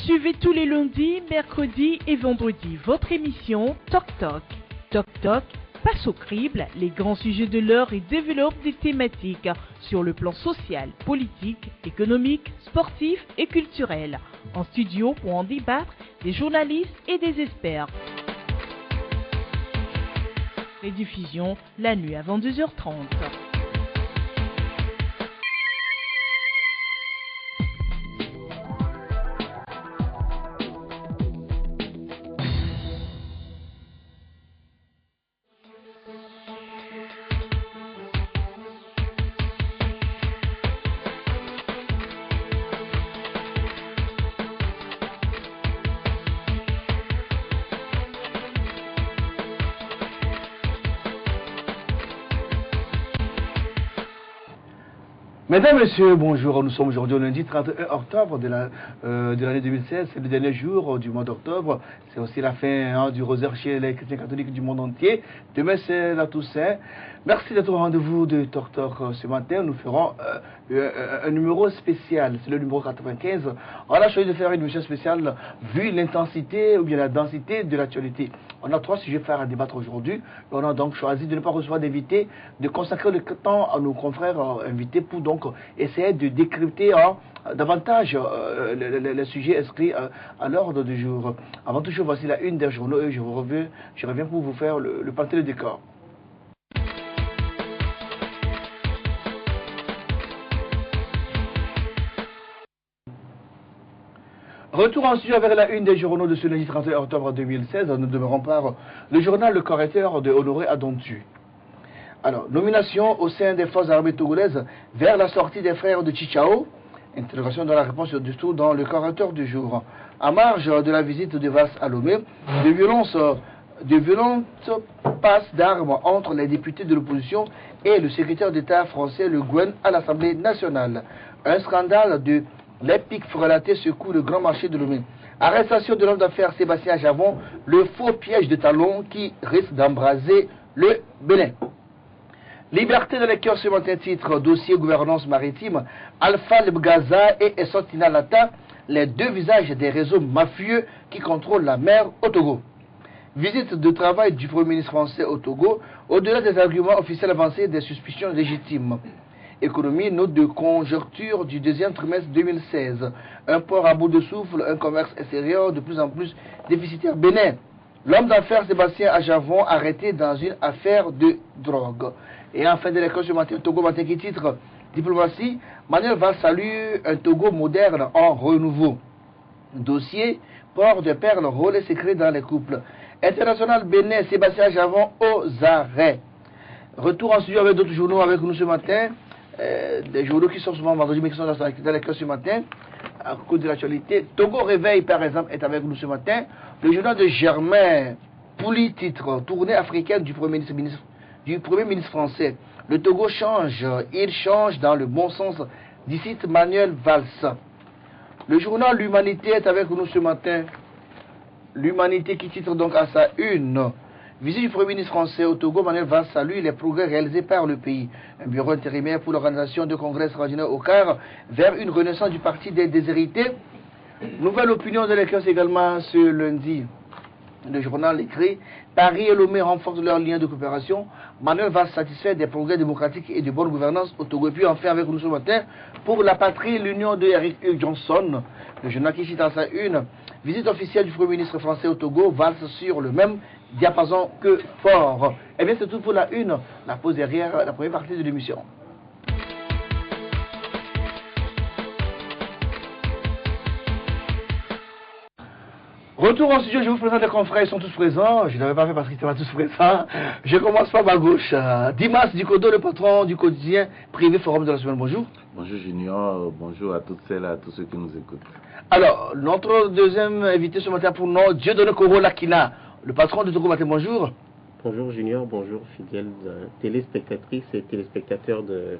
Suivez tous les lundis, mercredis et vendredis votre émission Toc Toc. Toc Toc passe au crible les grands sujets de l'heure et développe des thématiques sur le plan social, politique, économique, sportif et culturel. En studio pour en débattre des journalistes et des experts. Rediffusion la nuit à 22h30. Mesdames, Messieurs, bonjour. Nous sommes aujourd'hui au lundi 31 octobre de l'année 2016. C'est le dernier jour du mois d'octobre. C'est aussi la fin du rosaire chez les chrétiens catholiques du monde entier. Demain, c'est la Toussaint. Merci d'être au rendez-vous de Toc Toc ce matin. Nous ferons un numéro spécial. C'est le numéro 95. On a choisi de faire une émission spéciale vu l'intensité ou bien la densité de l'actualité. On a 3 sujets phares à débattre aujourd'hui. On a donc choisi de ne pas recevoir d'invités, de consacrer le temps à nos confrères invités pour donc essayer de décrypter davantage les sujets inscrits à l'ordre du jour. Avant tout, voici la une des journaux et je reviens pour vous faire le panté de décor. Retour en studio vers la une des journaux de ce lundi 31 octobre 2016. Nous demeurons par le journal Le Correcteur de Honoré Adontu. Alors, nomination au sein des forces armées togolaises vers la sortie des frères de Chichao. Interrogation dans la réponse du tout dans Le Correcteur du jour. À marge de la visite de Valls à Lomé, de violentes passes d'armes entre les députés de l'opposition et le secrétaire d'État français Le Guen à l'Assemblée nationale. Un scandale de l'épique frelaté secoue le grand marché de Lomé. Arrestation de l'homme d'affaires Sébastien Javon, le faux piège de talons qui risque d'embraser le Bénin. Liberté de lecture ce matin, titre, dossier gouvernance maritime, Alpha Lebgaza et Essotina Lata, les 2 visages des réseaux mafieux qui contrôlent la mer au Togo. Visite de travail du Premier ministre français au Togo, au-delà des arguments officiels avancés des suspicions légitimes. Économie, note de conjoncture du 2e trimestre 2016. Un port à bout de souffle, un commerce extérieur de plus en plus déficitaire. Bénin. L'homme d'affaires Sébastien Ajavon arrêté dans une affaire de drogue. Et en fin de l'école ce matin, Togo matin qui titre Diplomatie, Manuel Valls salue un Togo moderne en renouveau. Dossier, port de perles, relais secret dans les couples. International Bénin, Sébastien Ajavon aux arrêts. Retour en studio avec d'autres journaux avec nous ce matin. Des journaux qui sont souvent vendredis mais qui sont dans l'école ce matin à cause de l'actualité. Togo Réveil par exemple est avec nous ce matin. Le journal de Germain Pouli titre Tournée africaine du Premier ministre français. Le Togo change, il change dans le bon sens, dit Manuel Valls. Le journal L'Humanité est avec nous ce matin. L'Humanité qui titre donc à sa une visite du Premier ministre français au Togo, Manuel Valls salue les progrès réalisés par le pays. Un bureau intérimaire pour l'organisation de congrès extraordinaire au CAR vers une renaissance du parti des déshérités. Nouvelle opinion de l'écosse également ce lundi. Le journal écrit Paris et Lomé renforcent leurs liens de coopération. Manuel Valls satisfait des progrès démocratiques et de bonne gouvernance au Togo. Et puis enfin avec nous ce matin pour la patrie, l'union de Eric Johnson. Le journal qui cite dans sa une visite officielle du Premier ministre français au Togo, Valls sur le même diapason que fort. Eh bien c'est tout pour la une. La pause derrière la première partie de l'émission. Retour en studio, je vous présente les confrères, ils sont tous présents. Je ne l'avais pas fait parce qu'ils étaient pas tous présents. Je commence par ma gauche. Dimas Ducodo, le patron du quotidien privé Forum de la semaine. Bonjour. Bonjour Junior, bonjour à toutes celles et à tous ceux qui nous écoutent. Alors, notre deuxième invité ce matin pour nous, Dieudonné Koro Lakina, le patron de Togo Matin. Bonjour. Bonjour Junior, bonjour fidèles téléspectatrices et téléspectateurs de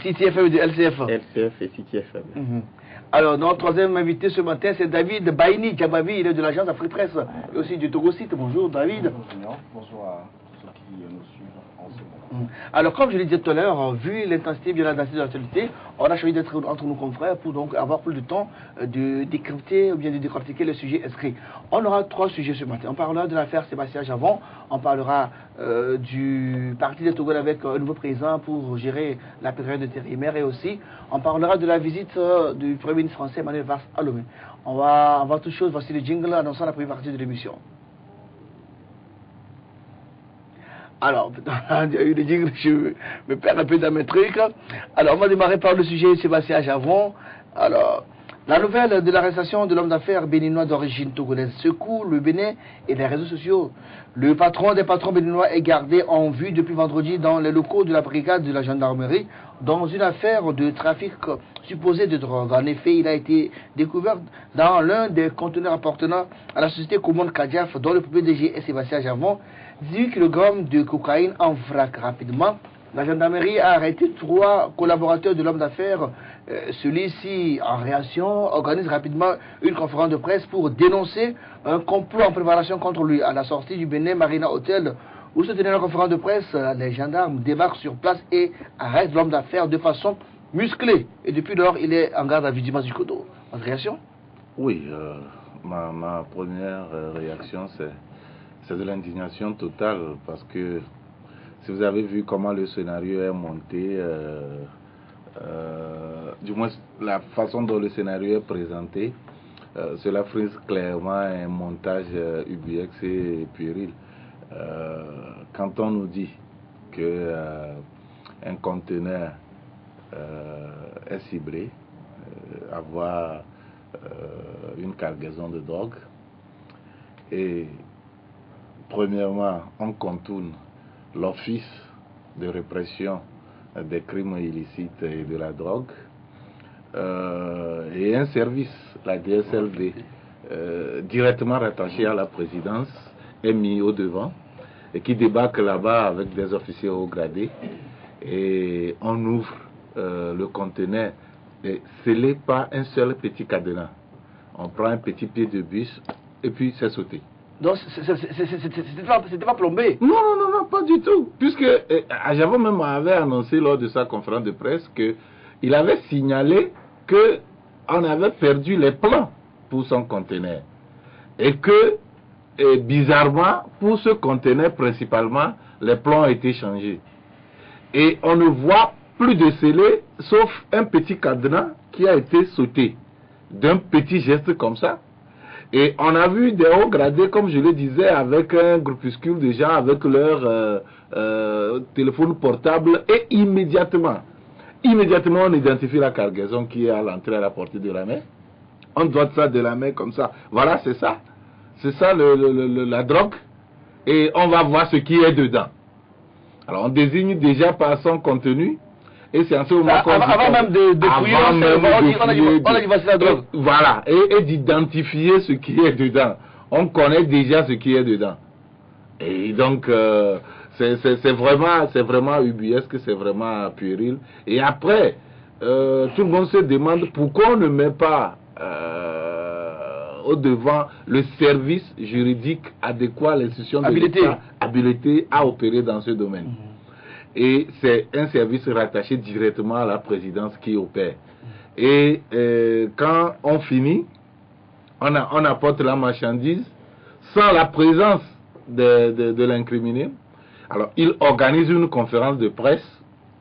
CTFM et de LCF. LCF et CTFM. Alors, notre troisième invité ce matin, c'est David Baini Djabavi, il est de l'agence Afrique Presse et aussi du Togo Site. Bonjour David. Bonjour Junior, bonjour à ceux qui nous suivent en ce moment. Alors, comme je l'ai dit tout à l'heure, vu l'intensité de l'actualité, on a choisi d'être entre nos confrères pour donc avoir plus de temps de décrypter ou bien de décortiquer le sujet inscrit. On aura 3 sujets ce matin. On parlera de l'affaire Sébastien Javon, on parlera du parti de Togo avec un nouveau président pour gérer la période intérimaire et aussi on parlera de la visite du Premier ministre français Emmanuel Valls à Lomé. On va avant toute chose, voici le jingle annonçant la première partie de l'émission. Alors, il y a eu des jingles, je me perds un peu dans mes trucs. Alors, on va démarrer par le sujet Sébastien Javon. Alors, la nouvelle de l'arrestation de l'homme d'affaires béninois d'origine togolaise secoue le Bénin et les réseaux sociaux. Le patron des patrons béninois est gardé en vue depuis vendredi dans les locaux de la brigade de la gendarmerie dans une affaire de trafic supposé de drogue. En effet, il a été découvert dans l'un des conteneurs appartenant à la société Commande Kadiaf dont le PDG est Sébastien Javon. 18 kg de cocaïne en vrac. Rapidement, la gendarmerie a arrêté 3 collaborateurs de l'homme d'affaires. Celui-ci, en réaction, organise rapidement une conférence de presse pour dénoncer un complot en préparation contre lui. À la sortie du Bénin Marina Hotel, où se tenait la conférence de presse, les gendarmes débarquent sur place et arrêtent l'homme d'affaires de façon musclée. Et depuis lors, il est en garde à vue du Kodo. Votre réaction? Oui, ma première réaction, c'est de l'indignation totale parce que si vous avez vu comment le scénario est monté, du moins la façon dont le scénario est présenté, cela frise clairement un montage ubuex et puéril. Quand on nous dit que un conteneur est ciblé, avoir une cargaison de drogue, et premièrement, on contourne l'office de répression des crimes illicites et de la drogue et un service, la DSLD, directement rattaché à la présidence, est mis au devant et qui débarque là-bas avec des officiers haut gradés et on ouvre le conteneur et scellé par un seul petit cadenas. On prend un petit pied de bus et puis c'est sauté. Donc, c'était pas plombé? Non, pas du tout. Puisque Javon même avait annoncé lors de sa conférence de presse qu'il avait signalé qu'on avait perdu les plans pour son conteneur. Et que, bizarrement, pour ce conteneur principalement, les plans ont été changés. Et on ne voit plus de scellé, sauf un petit cadenas qui a été sauté. D'un petit geste comme ça. Et on a vu des hauts gradés, comme je le disais, avec un groupuscule de gens, avec leur téléphone portable, et immédiatement, on identifie la cargaison qui est à l'entrée à la portée de la main. On doit ça de la main comme ça. Voilà, c'est ça. C'est ça la drogue. Et on va voir ce qui est dedans. Alors on désigne déjà par son contenu. Et c'est en ce moment qu'on avant même de fouiller, on a dit voici la drogue. Voilà, et d'identifier ce qui est dedans. On connaît déjà ce qui est dedans. Et donc, c'est vraiment ubuesque, c'est vraiment puéril. Et après, tout le monde se demande pourquoi on ne met pas au devant le service juridique adéquat à l'institution de l'État habilité à opérer dans ce domaine. Et c'est un service rattaché directement à la présidence qui opère. Et quand on finit, on apporte la marchandise sans la présence de l'incriminé. Alors, il organise une conférence de presse.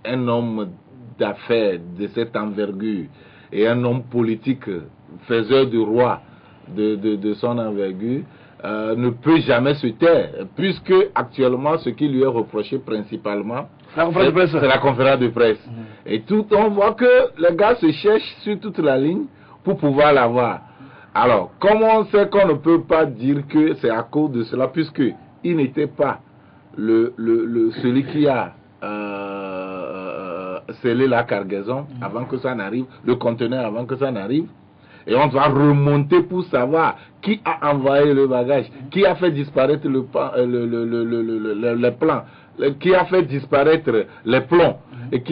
Un homme d'affaires de cette envergure et un homme politique faiseur du roi de son envergure ne peut jamais se taire, puisque actuellement ce qui lui est reproché principalement c'est la conférence de presse. Et on voit que le gars se cherche sur toute la ligne pour pouvoir l'avoir. Alors, comment on sait qu'on ne peut pas dire que c'est à cause de cela, puisque il n'était pas celui qui a scellé la cargaison avant que ça n'arrive, le conteneur avant que ça n'arrive. Et on doit remonter pour savoir qui a envoyé le bagage, qui a fait disparaître les plans, qui a fait disparaître les plombs, et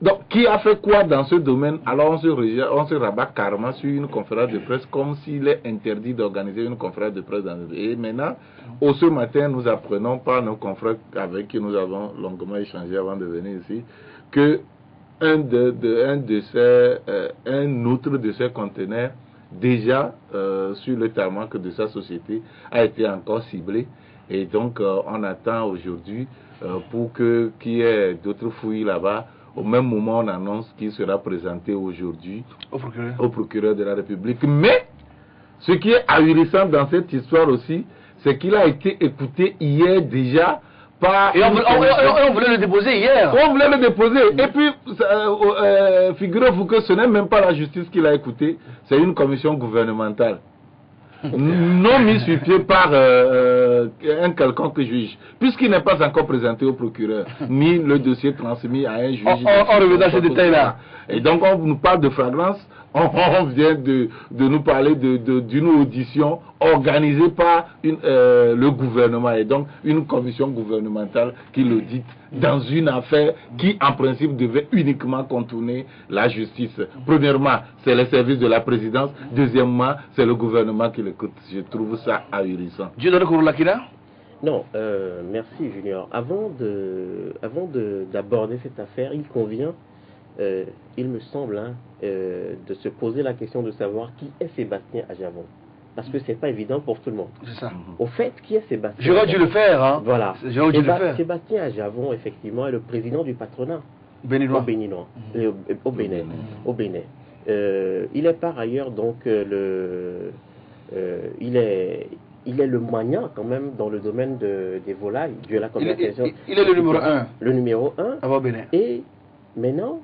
Donc, qui a fait quoi dans ce domaine? Alors, on se rabat carrément sur une conférence de presse comme s'il est interdit d'organiser une conférence de presse. Et maintenant, ce matin, nous apprenons par nos confrères avec qui nous avons longuement échangé avant de venir ici, que un autre de ces conteneurs, déjà sur le tarmac de sa société, a été encore ciblé. Et donc, on attend aujourd'hui pour qu'il y ait d'autres fouilles là-bas. Au même moment, on annonce qu'il sera présenté aujourd'hui au procureur de la République. Mais, ce qui est ahurissant dans cette histoire aussi, c'est qu'il a été écouté hier déjà par... Et on voulait le déposer hier. On voulait le déposer. Et puis, figurez-vous que ce n'est même pas la justice qui l'a écouté, c'est une commission gouvernementale. Non mis sur pied par un quelconque juge, puisqu'il n'est pas encore présenté au procureur, ni le dossier transmis à un juge. On revient à ce détail-là. Et donc, on nous parle de flagrance, on vient de nous parler d'une audition organisée par le gouvernement, et donc une commission gouvernementale qui l'audite dans une affaire qui, en principe, devait uniquement contourner la justice. Premièrement, c'est les services de la présidence. Deuxièmement, c'est le gouvernement qui l'écoute. Je trouve ça ahurissant. Dieu donne pour Lakina? Non, merci Junior. Avant d'aborder cette affaire, il convient, il me semble, de se poser la question de savoir qui est Sébastien Ajavon. Parce que c'est pas évident pour tout le monde. C'est ça. Au fait, qui est Sébastien? J'aurais dû le faire, hein. Voilà. J'aurais dû le faire. Sébastien Ajavon, effectivement, est le président du patronat Béninois. Au Bénin. Au Bénin. Il est par ailleurs donc il est le magnat quand même dans le domaine des volailles, de la commercialisation. Il est le numéro 1. Le numéro 1. Avant Bénin. Et maintenant,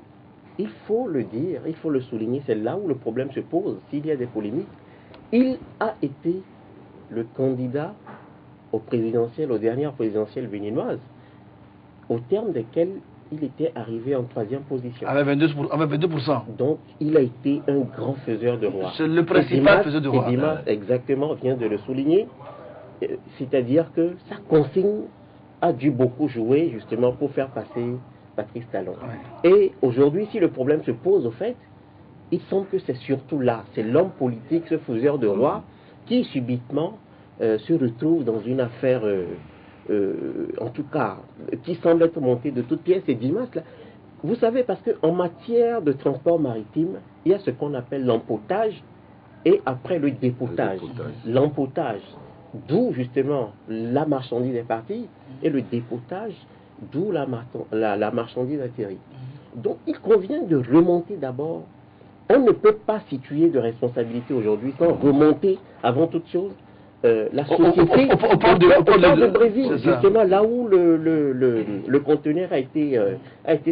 il faut le dire, il faut le souligner, c'est là où le problème se pose. S'il y a des polémiques, il a été le candidat aux dernières présidentielles béninoises, au terme desquelles il était arrivé en 3e position. Avec 22%. Donc, il a été un grand faiseur de roi. C'est le principal faiseur de roi. Dimas, exactement, vient de le souligner. C'est-à-dire que sa consigne a dû beaucoup jouer, justement, pour faire passer Patrice Talon. Ouais. Et aujourd'hui, si le problème se pose, au fait, il semble que c'est surtout là, c'est l'homme politique, ce faiseur de roi, qui subitement se retrouve dans une affaire, en tout cas, qui semble être montée de toutes pièces. Et Dimas, là, vous savez, parce qu'en matière de transport maritime, il y a ce qu'on appelle l'empotage et après le dépotage. L'empotage, d'où justement la marchandise est partie, et le dépotage, d'où la marchandise atterrit. Donc il convient de remonter d'abord. On ne peut pas situer de responsabilité aujourd'hui sans remonter avant toute chose la société au port de Brésil, justement là où le conteneur a été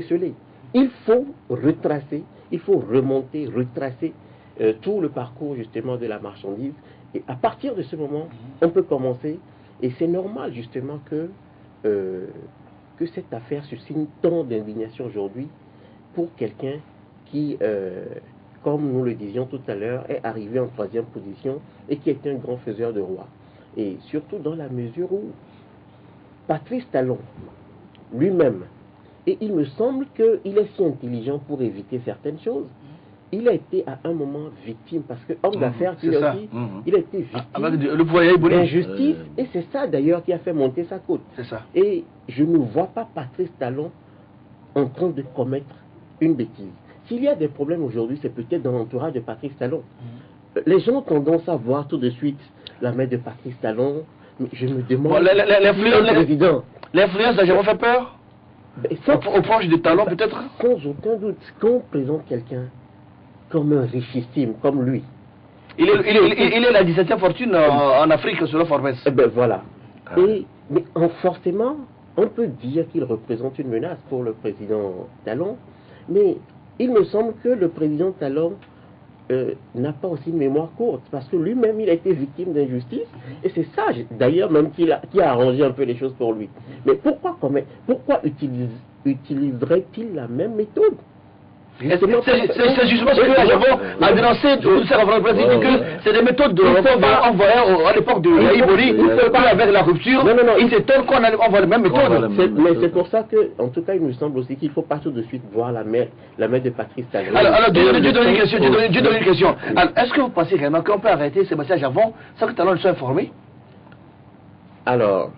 scellé. Il faut retracer, il faut remonter, retracer tout le parcours justement de la marchandise. Et à partir de ce moment, on peut commencer. Et c'est normal justement que cette affaire suscite tant d'indignation aujourd'hui pour quelqu'un qui, comme nous le disions tout à l'heure, est arrivé en 3e position et qui est un grand faiseur de roi. Et surtout dans la mesure où Patrice Talon lui-même, et il me semble qu'il est si intelligent pour éviter certaines choses, il a été à un moment victime, parce que homme d'affaires qu'il est aussi, il a été victime d'injustice, et c'est ça d'ailleurs qui a fait monter sa cote. Et je ne vois pas Patrice Talon en train de commettre une bêtise. S'il y a des problèmes aujourd'hui, c'est peut-être dans l'entourage de Patrice Talon. Les gens ont tendance à voir tout de suite la main de Patrice Talon, mais je me demande... L'influence n'a jamais fait peur au proche de Talon peut-être? Sans aucun doute, quand on présente quelqu'un comme un richissime, comme lui... Il est la 17e fortune en Afrique sur le Forbes. Eh bien voilà. Mais forcément, on peut dire qu'il représente une menace pour le président Talon, mais il me semble que le président Talon n'a pas aussi une mémoire courte, parce que lui-même, il a été victime d'injustice, et c'est ça, d'ailleurs, même qui a arrangé un peu les choses pour lui. Mais pourquoi utiliserait-il la même méthode C'est justement ce que Ajavon a dénoncé tout ça avant le président, que c'est des méthodes de envoyer à l'époque de Yahi Boni, il ne peut pas avec la rupture, il s'étonne qu'on envoie les mêmes méthodes. Mais c'est pour ça que, en tout cas, il me semble aussi qu'il ne faut pas tout de suite voir la mère de Patrice Talon. Alors, Dieu donne une question. Est-ce que vous pensez réellement qu'on peut arrêter Sébastien Ajavon sans que Talon ne soit informé? Alors,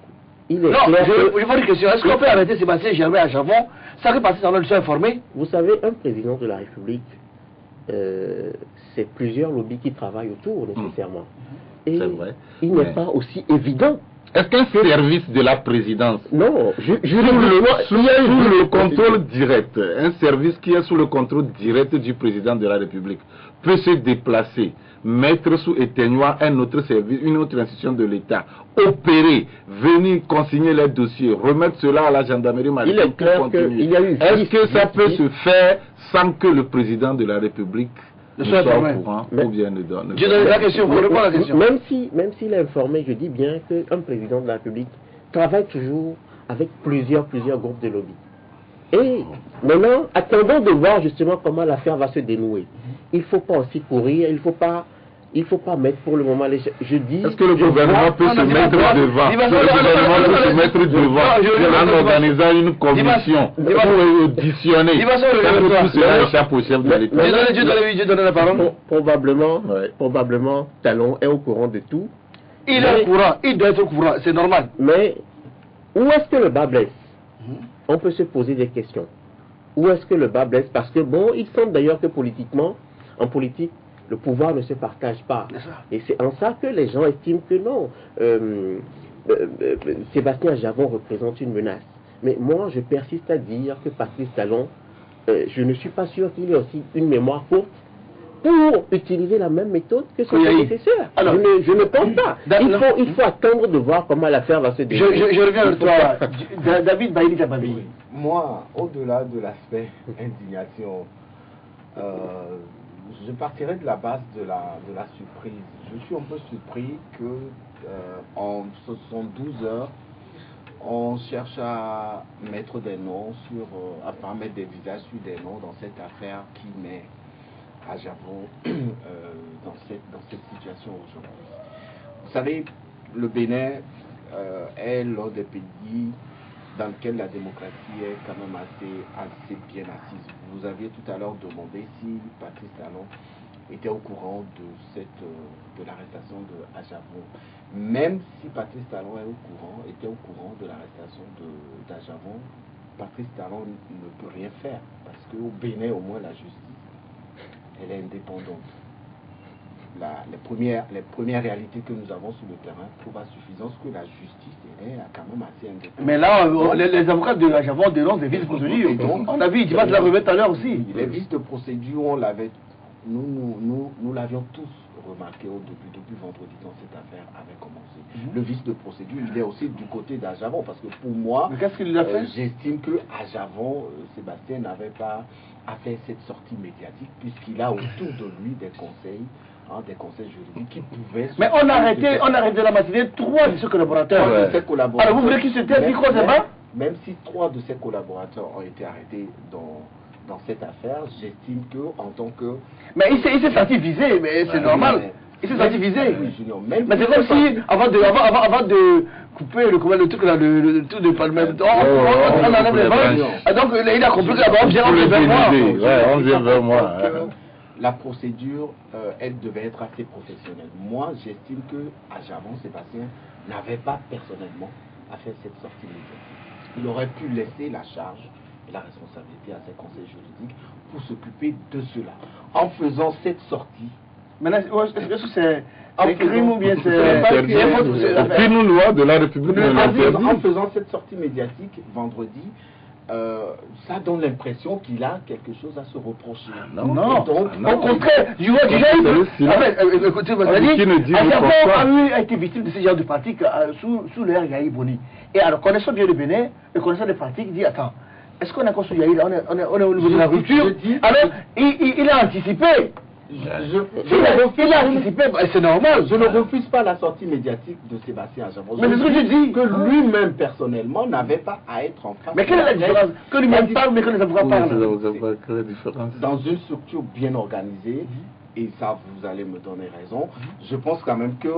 il est non, clair je vois une question. Est-ce qu'on peut arrêter Sébastien Germain Ajavon sans que Patrice Talon ne soit informé? Vous savez, un président de la République, c'est plusieurs lobbies qui travaillent autour nécessairement. Et il n'est pas aussi évident. Est-ce qu'un service de la présidence, non, sous le contrôle direct, un service qui est sous le contrôle direct du président de la République, peut se déplacer, mettre sous éteignoir un autre service, une autre institution de l'État, opérer, venir consigner les dossiers, remettre cela à la gendarmerie maritime? Il est clair qu'il y a eu... Est-ce que ça peut se faire sans que le président de la République ne soit au courant ou bien ne donne? Je donne la question, vous répondez à la question. Même s'il est informé, je dis bien qu'un président de la République travaille toujours avec plusieurs groupes de lobby. Et maintenant, attendons de voir justement comment l'affaire va se dénouer. Il ne faut pas aussi courir, il ne faut pas mettre pour le moment les... Je dis... Est-ce que le gouvernement peut se mettre devant? Le gouvernement peut se mettre devant en organisant une commission pour auditionner tout cela échappe au chef de l'État? Dieu donne la parole. Probablement, Talon est au courant de tout. Il est au courant, il doit être au courant, c'est normal. Mais où est-ce que le bas blesse? On peut se poser des questions. Où est-ce que le bas blesse? Parce que bon, il semble d'ailleurs que politiquement, en politique, le pouvoir ne se partage pas. Et c'est en ça que les gens estiment que non, Sébastien Ajavon représente une menace. Mais moi, je persiste à dire que Patrice Talon, je ne suis pas sûr qu'il ait aussi une mémoire courte pour utiliser la même méthode que son prédécesseur. Alors, je ne pense pas. Il faut attendre de voir comment l'affaire va se dérouler. Je reviens à toi. David Baïli Tababi. Moi, au-delà de l'aspect indignation, je partirais de la base de la surprise. Je suis un peu surpris que en 72 heures, on cherche à mettre des noms à mettre des visages sur des noms dans cette affaire qui met Ajavon dans cette situation aujourd'hui. Vous savez, le Bénin est l'un des pays dans lequel la démocratie est quand même assez bien assise. Vous aviez tout à l'heure demandé si Patrice Talon était au courant de l'arrestation de Ajavon. Même si Patrice Talon était au courant de l'arrestation d'Ajavon, Patrice Talon ne peut rien faire parce qu'au Bénin, au moins, la justice, elle est indépendante. Les premières réalités que nous avons sur le terrain prouvent à suffisance que la justice est quand même assez indépendante. Mais là, les avocats de Ajavon dénoncent des vices de procédure. On a vu, tu vas te la remettre tout à l'heure aussi. Les vices de procédure, nous l'avions tous remarqué au début, depuis vendredi quand cette affaire avait commencé. Le vice de procédure, il est aussi du côté d'Ajavon, parce que pour moi, j'estime que Ajavon, Sébastien, n'avait pas à faire cette sortie médiatique, puisqu'il a autour de lui des conseils juridiques qui pouvaient... Mais on a arrêté la matinée 3 de ses collaborateurs. Alors vous voulez qu'ils se taisent, même si 3 de ses collaborateurs ont été arrêtés dans cette affaire, j'estime que en tant que... Mais il s'est senti visé, mais c'est normal. Il s'est senti visé. Oui, Junior, mais c'est comme si, avant de couper le truc là, le truc de palme, on enlève les vents. Donc il a compris que là-bas, on vient vers moi. La procédure, elle devait être assez professionnelle. Moi, j'estime que Ajavon, Sébastien, n'avait pas personnellement à faire cette sortie médiatique. Il aurait pu laisser la charge et la responsabilité à ses conseils juridiques pour s'occuper de cela. En faisant cette sortie... Maintenant, est-ce que c'est un crime ou bien c'est... Aucune loi de la République ne l'interdit. En faisant cette sortie médiatique vendredi, ça donne l'impression qu'il a quelque chose à se reprocher. Non. Au contraire, je vois déjà... Écoutez, vous avez dit, Ajavon a été victime de ce genre de pratiques sous l'ère Yahi Boni. Et alors, connaissant bien le Bénin, et connaissant les pratiques, il dit, attends, est-ce qu'on a construit Yahi là, on est au niveau de la rupture? Alors, il a anticipé. Il a anticipé, c'est normal. Je ne refuse pas la sortie médiatique de Sébastien Aljavon. Mais c'est ce que je dis. Que lui-même, personnellement, n'avait pas à être en face. Mais quelle est la différence? Que lui-même parle, mais que les avocats parlent. Quelle est la différence? Dans une structure bien organisée, et ça, vous allez me donner raison, je pense quand même que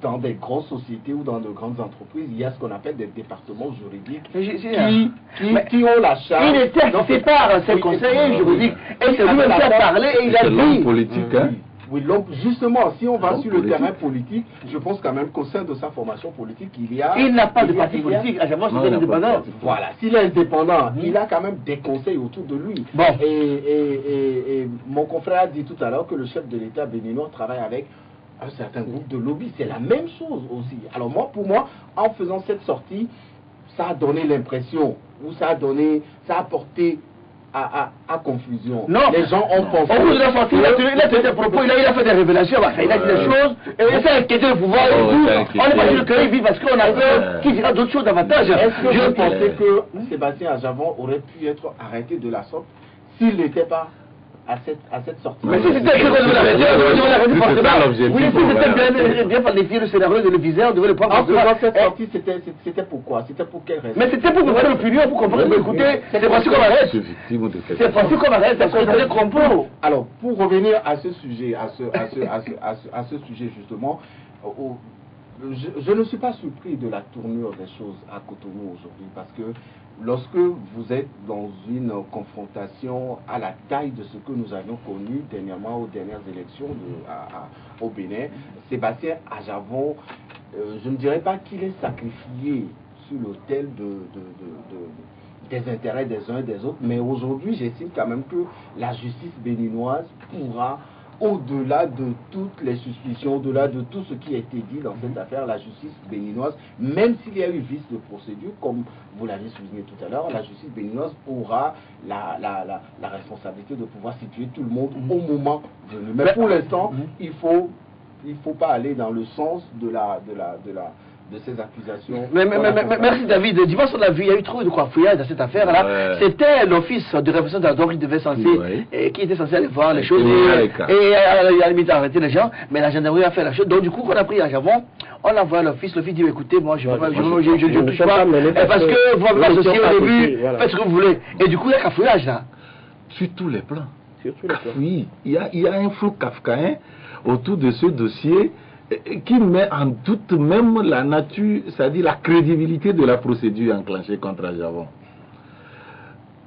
dans des grosses sociétés ou dans de grandes entreprises, il y a ce qu'on appelle des départements juridiques qui ont la charge. Il était sépare ses conseillers juridiques. Et c'est lui-même qui a parlé et il a l'homme dit. politique, hein? Oui, justement, si on va L'homme sur le politique. terrain politique, je pense quand même qu'au sein de sa formation politique, Il n'a pas de parti politique. À chaque fois, c'est indépendant. Voilà, s'il est indépendant, il a quand même des conseils autour de lui. Bon. Et mon confrère a dit tout à l'heure que le chef de l'État béninois travaille avec un certain groupe de lobbies. C'est la même chose aussi. Alors moi, pour moi, en faisant cette sortie, ça a donné l'impression, ou ça a porté à confusion. Non. Les gens ont pensé... Au bout de la sortie, il a tenu des propos, il a fait des révélations, il a dit des choses, et il s'est inquiété le pouvoir, et tout. On n'est pas sûr qu'il vit parce qu'on a peur qu'il dira d'autres choses davantage. Est-ce que je pensais que Sébastien Aljavon aurait pu être arrêté de la sorte s'il n'était pas à cette sortie? Mais si c'était quelque chose de l'objectif. Oui, si c'était bien planifié le scénario de le viser, on devait le prendre. En faisant cette sortie, c'était pourquoi? C'était pour quelle raison? Mais c'était pour comprendre l'opinion, pour comprendre, écoutez, c'est facile qu'on arrête. C'est facile qu'on arrête, parce qu'on est complot. Alors, pour revenir à ce sujet, à ce sujet justement, je ne suis pas surpris de la tournure des choses à Cotonou aujourd'hui, parce que lorsque vous êtes dans une confrontation à la taille de ce que nous avions connu dernièrement aux dernières élections au Bénin, Sébastien Aljavon, je ne dirais pas qu'il est sacrifié sur l'autel des intérêts des uns et des autres, mais aujourd'hui j'estime quand même que la justice béninoise pourra, au-delà de toutes les suspicions, au-delà de tout ce qui a été dit dans cette affaire, la justice béninoise, même s'il y a eu vice de procédure, comme vous l'avez souligné tout à l'heure, la justice béninoise aura la responsabilité de pouvoir situer tout le monde au moment venu. Mais pour l'instant, il faut pas aller dans le sens de ces accusations. Merci David. Dimanche on a vu, il y a eu trop de coiffouillage dans cette affaire-là. Ouais. C'était l'office de représentation qui devait qui était censé aller voir les choses et à la limite arrêter les gens, mais la gendarmerie a fait la chose. Donc du coup, on a pris Aljavon, on l'a envoyé à l'office dit écoutez, moi je ne touche pas, parce que vous m'avez associé au début, faites ce que vous voulez. Et du coup, il y a cafouillage là. Sur tous les plans. Oui, il y a un flou kafkaïen autour de ce dossier qui met en doute même la nature, c'est-à-dire la crédibilité de la procédure enclenchée contre Aljavon.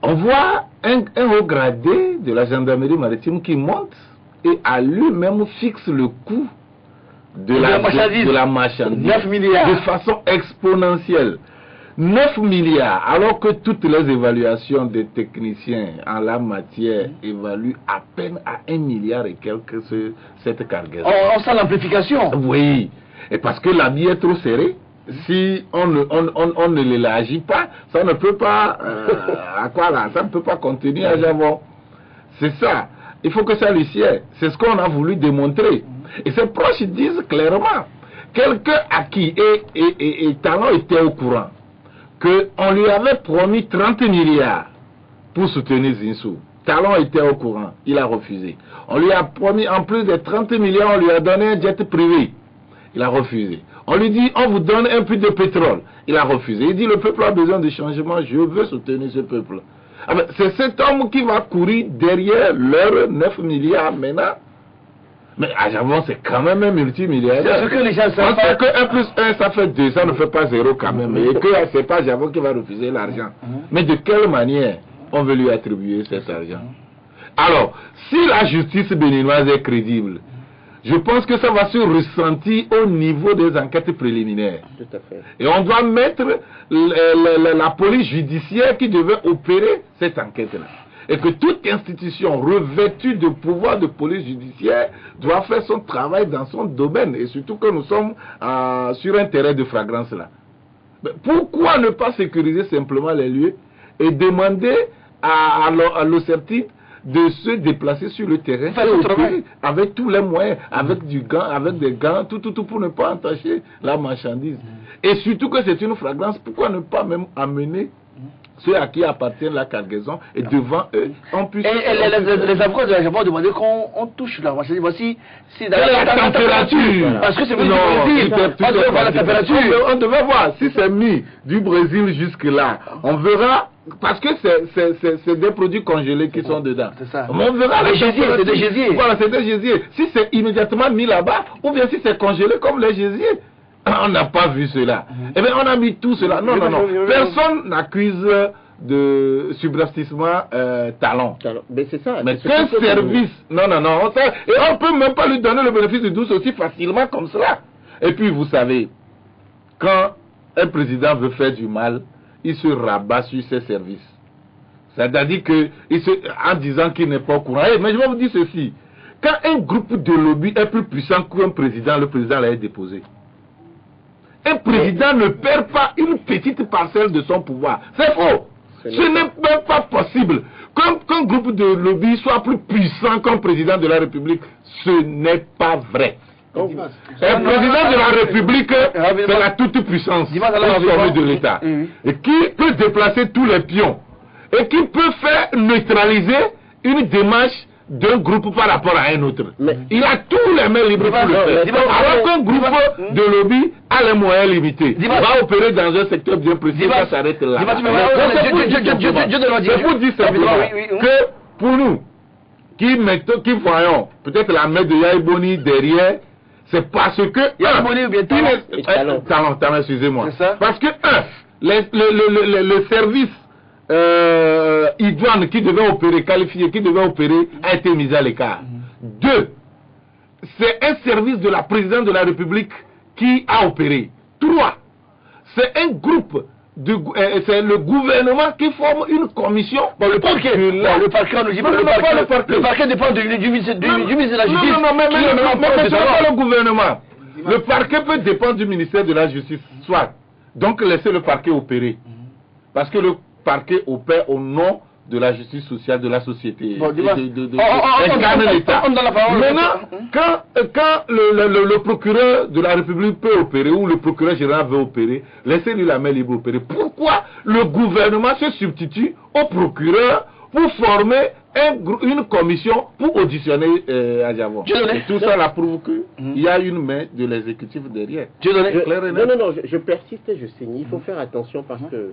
On voit un haut gradé de la gendarmerie maritime qui monte et à lui-même fixe le coût de la marchandise 9 milliards. de façon exponentielle. 9 milliards, alors que toutes les évaluations des techniciens en la matière évaluent à peine à 1 milliard et quelques cette cargaison. On sent l'amplification. Oui, et parce que l'habit est trop serré. Si on ne l'élargit pas, ça ne peut pas ça ne peut pas contenir Aljavon. C'est ça. Il faut que ça lui sied. C'est ce qu'on a voulu démontrer. Et ses proches disent clairement, quelqu'un à qui et Talon était au courant qu'on lui avait promis 30 milliards pour soutenir Zinsou. Talon était au courant, il a refusé. On lui a promis, en plus des 30 milliards, on lui a donné un jet privé. Il a refusé. On lui dit, on vous donne un puits de pétrole. Il a refusé. Il dit, le peuple a besoin de changement, je veux soutenir ce peuple. C'est cet homme qui va courir derrière leurs 9 milliards maintenant. Mais Aljavon, c'est quand même un multimilliardaire. C'est ce que les gens savent. On sait que 1 plus 1, ça fait 2, ça ne fait pas 0 quand même. Et que c'est pas Aljavon qui va refuser l'argent. Mais de quelle manière on veut lui attribuer cet argent? Alors, si la justice béninoise est crédible, je pense que ça va se ressentir au niveau des enquêtes préliminaires. Tout à fait. Et on doit mettre la police judiciaire qui devait opérer cette enquête-là. Et que toute institution revêtue de pouvoir de police judiciaire doit faire son travail dans son domaine. Et surtout que nous sommes sur un terrain de flagrance là. Mais pourquoi ne pas sécuriser simplement les lieux et demander à l'OCERTI de se déplacer sur le terrain avec tous les moyens, avec des gants, tout pour ne pas entacher la marchandise. Et surtout que c'est une flagrance, pourquoi ne pas même amener ceux à qui appartient la cargaison, et devant eux, on puisse... Et les avocats de la Japon ont demandé qu'on touche la marchandise. Voici, c'est la température. Parce que c'est venu Non, du Brésil. On devait voir la température. On devait voir. Si c'est mis du Brésil jusque-là, on verra. Parce que c'est des produits congelés qui sont dedans. C'est ça. Mais on verra Des gésiers, c'est des gésiers. Voilà, c'est des gésiers. Si c'est immédiatement mis là-bas, ou bien si c'est congelé comme les gésiers. On n'a pas vu cela. Eh bien, on a mis tout cela. Non. Personne n'accuse de subrepticement talent. Mais c'est ça. Mais qu'un service. Non. Et on ne peut même pas lui donner le bénéfice du doute aussi facilement comme cela. Et puis, vous savez, quand un président veut faire du mal, il se rabat sur ses services. C'est-à-dire en disant qu'il n'est pas au courant. Mais je vais vous dire ceci. Quand un groupe de lobby est plus puissant qu'un président, le président l'a déposé. Un président ne perd pas une petite parcelle de son pouvoir. C'est faux. Ce n'est même pas possible. Qu'un groupe de lobby soit plus puissant qu'un président de la République, ce n'est pas vrai. Un président de la République, c'est la toute-puissance de l'État. Et qui peut déplacer tous les pions. Et qui peut faire neutraliser une démarche d'un groupe par rapport à un autre. Il a tous les mains libres pour le faire. Alors qu'un groupe de lobby a les moyens limités. Va opérer dans un secteur bien précis, ça s'arrête là. Je vous dis simplement que pour nous, qui voyons peut-être la main de Yaïboni derrière, c'est parce que... Yaïboni ou bien Talent, excusez-moi. Parce que, le service idoine qui devait opérer, qualifié, qui devait opérer, a été mis à l'écart. 2, c'est un service de la présidente de la République qui a opéré. 3, c'est un groupe, c'est le gouvernement qui forme une commission. Le parquet, on ne dit pas le parquet dépend du ministre de la Justice. Non, mais ce n'est pas le gouvernement. Le parquet peut dépendre du ministère de la Justice, soit. Donc laissez le parquet opérer. Parce que le parquet opère au nom de la justice sociale de la société. Incarne l'État. Maintenant, quand le procureur de la République peut opérer, ou le procureur général veut opérer, laissez-lui la main libre opérer. Pourquoi le gouvernement se substitue au procureur pour former une commission pour auditionner Adjavon? Et tout ça là prouve qu'il y a une main de l'exécutif derrière. Non, je persiste et je signe. Il faut faire attention parce que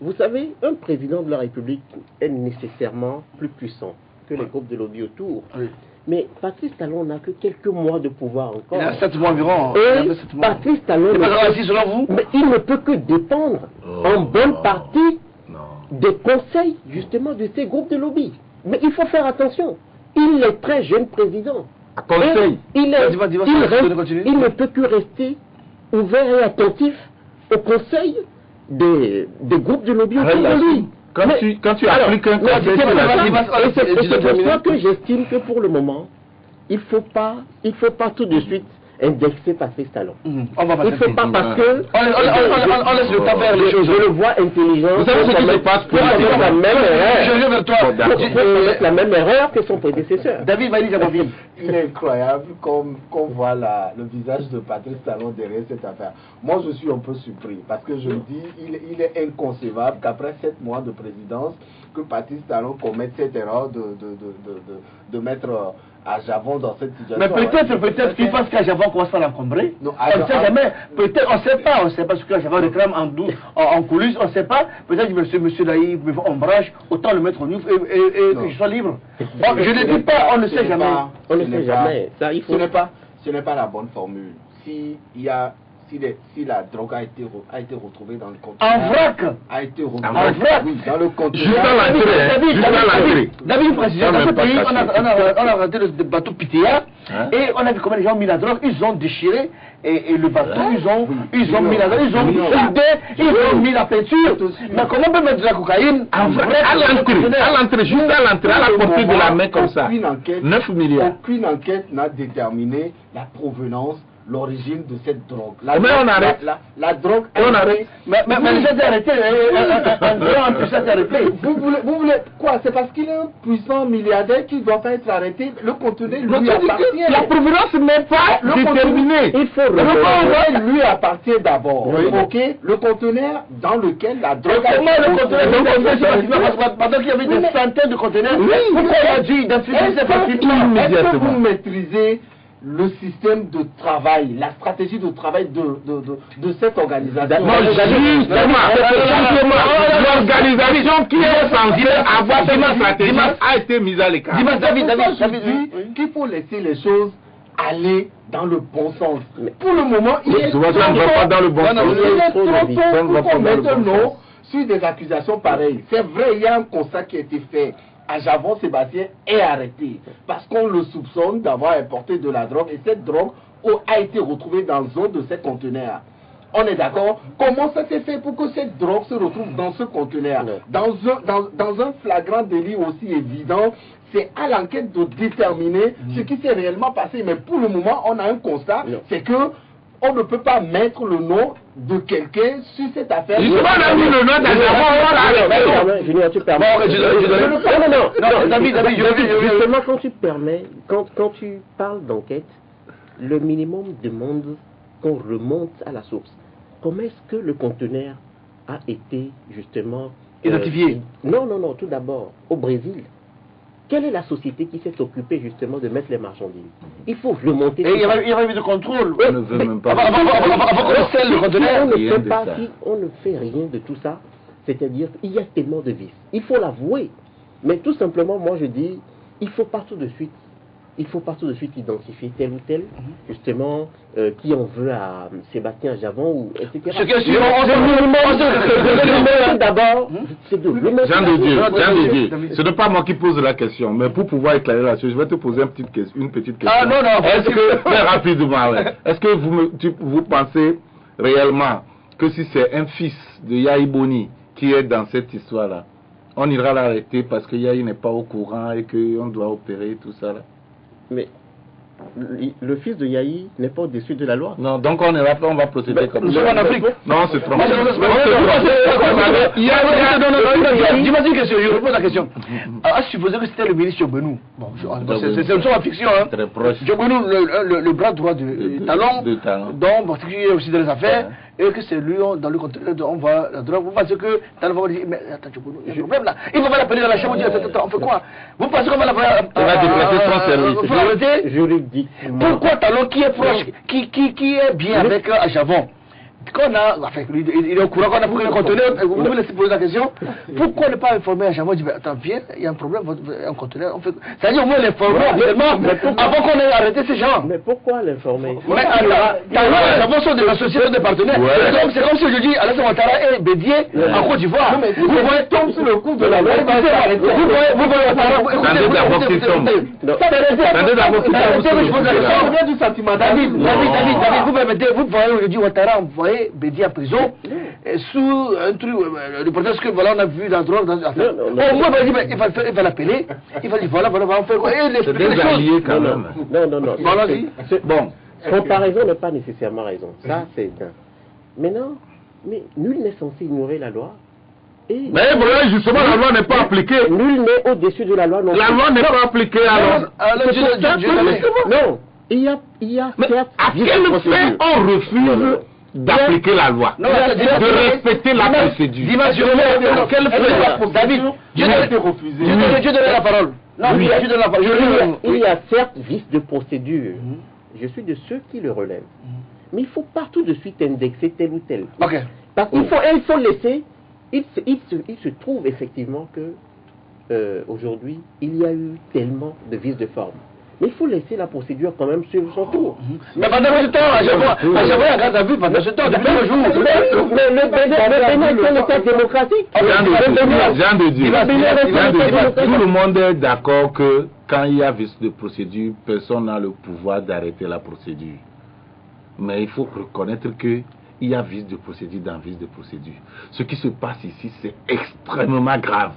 vous savez, un président de la République est nécessairement plus puissant que les groupes de lobby autour. Oui. Mais Patrice Talon n'a que quelques mois de pouvoir encore. Il a 7 mois environ. Et Patrice Talon, mais il ne peut que dépendre en bonne partie des conseils justement de ces groupes de lobby. Mais il faut faire attention. Il est très jeune président. Conseil. Il ne peut que rester ouvert et attentif au conseil des groupes de lobby autour de lui. Quand tu appliques un conseil, c'est pour ça que j'estime que pour le moment, il ne faut pas tout de suite indexer Patrice Talon. On va il ne faut pas parce que on laisse le temps faire les choses. Je le vois intelligent. Vous savez ce qui se passe pour la même erreur. Je viens vers toi. La même erreur que son prédécesseur. David Maïli Jabavi. Il est incroyable qu'on voit le visage de Patrice Talon derrière cette affaire. Moi, je suis un peu surpris parce que je me dis, il est inconcevable qu'après 7 mois de présidence, que Patrice Talon commette cette erreur de mettre Adjavon dans cette situation. Mais peut-être qu'il pense qu'Adjavon commence par l'encombrer. On ne sait jamais. Peut-être, on ne sait pas ce que Adjavon réclame en coulisses, on ne sait pas. Peut-être que monsieur Daï me fait ombrage, autant le mettre au nuque et que je sois libre. Bon, je ne dis pas, on ne sait jamais. On ne sait jamais. Ce n'est pas la bonne formule. Si la drogue a été retrouvée dans le conteneur. En vrac. A été retrouvée en vrac. Dans le conteneur. Juste à l'entrée. David, président, dans ce pays, on a raté le bateau Pitéa et on a vu comment les gens ont mis la drogue, ils ont déchiré et le bateau, ils ont mis la drogue, ils ont soudé, ils ont mis la peinture. Mais comment on peut mettre de la cocaïne en vrai à l'entrée, juste à l'entrée, à la portée de la main comme ça. 9 milliards. Aucune enquête n'a déterminé la provenance l'origine de cette drogue. Mais on arrête. La drogue. On arrête. Mais les gens s'est arrêté. Un grand puissant s'est arrêté. Vous voulez quoi? C'est parce qu'il est un puissant milliardaire qui ne doit pas être arrêté. Le conteneur lui appartient. La provenance n'est pas déterminée. Il faut le conteneur lui appartient d'abord. Ok. Le conteneur dans lequel la drogue. Comment le conteneur? Pendant qu'il y avait des centaines de conteneurs. Pourquoi il a dû identifier ces facilement? Est-ce que vous maîtrisez le système de travail, la stratégie de travail de cette organisation? Non, justement, l'organisation qui est censée avoir cette stratégie a été mise à l'écart. David dit qu'il faut laisser les choses aller dans le bon sens. Mais pour le moment, il est trop tôt pour mettre non sur des accusations pareilles. C'est vrai, il y a un constat qui a été fait. À Javon, Sébastien est arrêté parce qu'on le soupçonne d'avoir importé de la drogue et cette drogue a été retrouvée dans un de ces conteneurs. On est d'accord? Comment ça s'est fait pour que cette drogue se retrouve dans ce conteneur? Dans un flagrant délit aussi évident, c'est à l'enquête de déterminer ce qui s'est réellement passé. Mais pour le moment, on a un constat, c'est que on ne peut pas mettre le nom de quelqu'un sur cette affaire. Justement, on a mis le nom d'un Junior, tu permets. Non, David, justement, quand tu permets, quand tu parles d'enquête, le minimum demande qu'on remonte à la source. Comment est-ce que le conteneur a été justement identifié? Non, tout d'abord, au Brésil. Quelle est la société qui s'est occupée justement de mettre les marchandises? Il faut remonter. Et il y avait eu de contrôle. On ne veut même pas. On ne fait rien de tout ça. C'est-à-dire qu'il y a tellement de vices. Il faut l'avouer. Mais tout simplement, moi je dis, il faut partout de suite identifier tel ou tel, justement, qui en veut à Sébastien Javon, ou etc. D'abord, c'est de Jean de Dieu, ce n'est pas moi qui pose la question, mais pour pouvoir éclairer la chose, je vais te poser une petite question. Ah non, est-ce que, très rapidement, est-ce que vous pensez réellement que si c'est un fils de Yahi Boni qui est dans cette histoire-là, on ira l'arrêter parce que Yahi n'est pas au courant et qu'on doit opérer tout ça là? Mais le fils de Yahi n'est pas au-dessus de la loi. Non, donc on va procéder comme ça. Nous sommes en Afrique. Non, c'est trop. Dis-moi une question, je repose la question. À supposer que c'était le ministre Djobounou. Bon, c'est une chose en fiction, hein. Très proche. Djobounou, le bras droit de Talon, dont particulier aussi dans les affaires, et que c'est lui, dans le conteneur, on va la drogue. Vous pensez que Talon va dire, mais attends, Djobounou, il y a un problème là. Il va l'appeler dans la chambre, on fait quoi? Vous pensez qu'on va l'appeler? On va déplacer son service. Juridique. Pourquoi Talon qui est proche, qui est bien avec Javon, qu'on a, enfin, il est au courant qu'on a pris le conteneur, vous me laissez poser la question, pourquoi ne pas informer à Javon, dit, attends, viens, il y a un problème, un conteneur, c'est-à-dire au moins l'informer avant qu'on ait arrêté ces gens. Mais pourquoi l'informer? Mais Talon et Javon sont des associés, des partenaires. Donc c'est comme si je dis, Alassane Ouattara est Bédié en Côte d'Ivoire. Vous voyez, tombe sous le coup de la loi. Vous voyez, je dis Ouattara envoyé Bédié en prison sous un truc, le prétexte que voilà, on a vu dans la drogue. Au moins, il va l'appeler, il va dire voilà, on fait quoi? C'est des alliés quand même. Non. Bon, comparaison n'est pas nécessairement raison. Ça, c'est un. Maintenant, mais nul n'est censé ignorer la loi. Mais justement, la loi n'est pas appliquée. Nul n'est au-dessus de la loi. La loi n'est pas appliquée alors. Non, il y a mais à quel fait on refuse d'appliquer la loi, de respecter la procédure? David, Dieu donne la parole. Il y a certes vice de procédure. Je suis de ceux qui le relèvent. Mais il faut partout de suite indexer tel ou tel. Parce qu'il faut laisser. Il se trouve effectivement que aujourd'hui, il y a eu tellement de vices de forme. Mais il faut laisser la procédure quand même suivre son tour. Mais pendant ce temps, à chaque fois, grâce à vous, pendant ce temps, depuis le jour. Mais le Bénin est un État démocratique. Jean de Dieu, tout le monde est d'accord que quand il y a vice de procédure, personne n'a le pouvoir d'arrêter la procédure. Mais il faut reconnaître que il y a vice de procédure dans vice de procédure. Ce qui se passe ici, c'est extrêmement grave.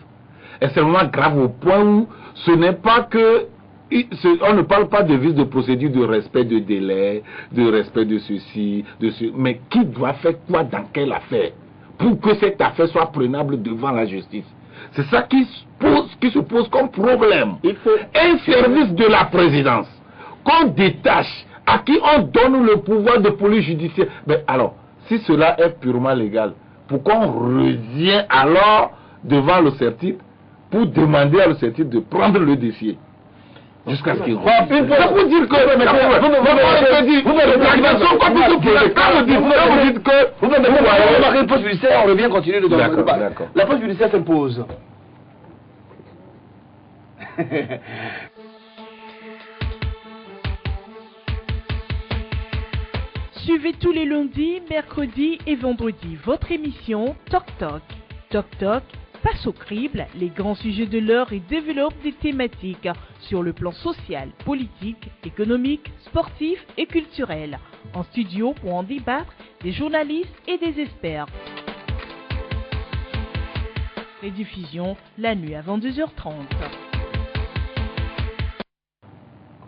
Extrêmement grave au point où ce n'est pas que on ne parle pas de vice de procédure, de respect de délai, de respect de ceci, mais qui doit faire quoi dans quelle affaire pour que cette affaire soit prenable devant la justice. C'est ça qui se pose comme problème. Il faut un service de la présidence qu'on détache, à qui on donne le pouvoir de police judiciaire. Mais alors, si cela est purement légal, pourquoi on revient alors devant le CERTIP pour demander à le CERTIP de prendre le dossier jusqu'à ce qu'il rentre? Ça veut dire que vous marquez une pause judiciaire, on revient continuer le débat. D'accord. La pause judiciaire s'impose. Suivez tous les lundis, mercredis et vendredis votre émission Toc Toc. Toc Toc passe au crible les grands sujets de l'heure et développe des thématiques sur le plan social, politique, économique, sportif et culturel. En studio pour en débattre des journalistes et des experts. Rediffusion la nuit à 22h30.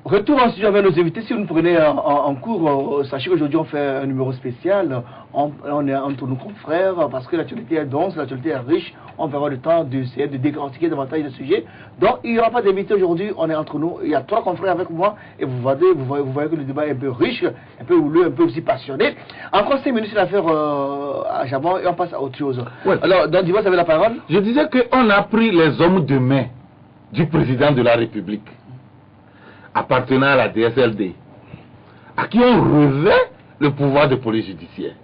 Retour en studio avec nos invités. Si vous nous prenez en cours, sachez qu'aujourd'hui on fait un numéro spécial. On est entre nos confrères parce que l'actualité est dense, l'actualité est riche. On verra le temps d'essayer de décortiquer davantage le sujet. Donc il n'y aura pas d'invité aujourd'hui, on est entre nous. Il y a 3 confrères avec moi et vous voyez que le débat est un peu riche, un peu houleux, un peu aussi passionné. Encore 5 minutes l'affaire à Javon et on passe à autre chose. Ouais. Alors, Don Diva, vous avez la parole. Je disais qu'on a pris les hommes de main du président de la République, appartenant à la DSLD, à qui on revêt le pouvoir de police judiciaire.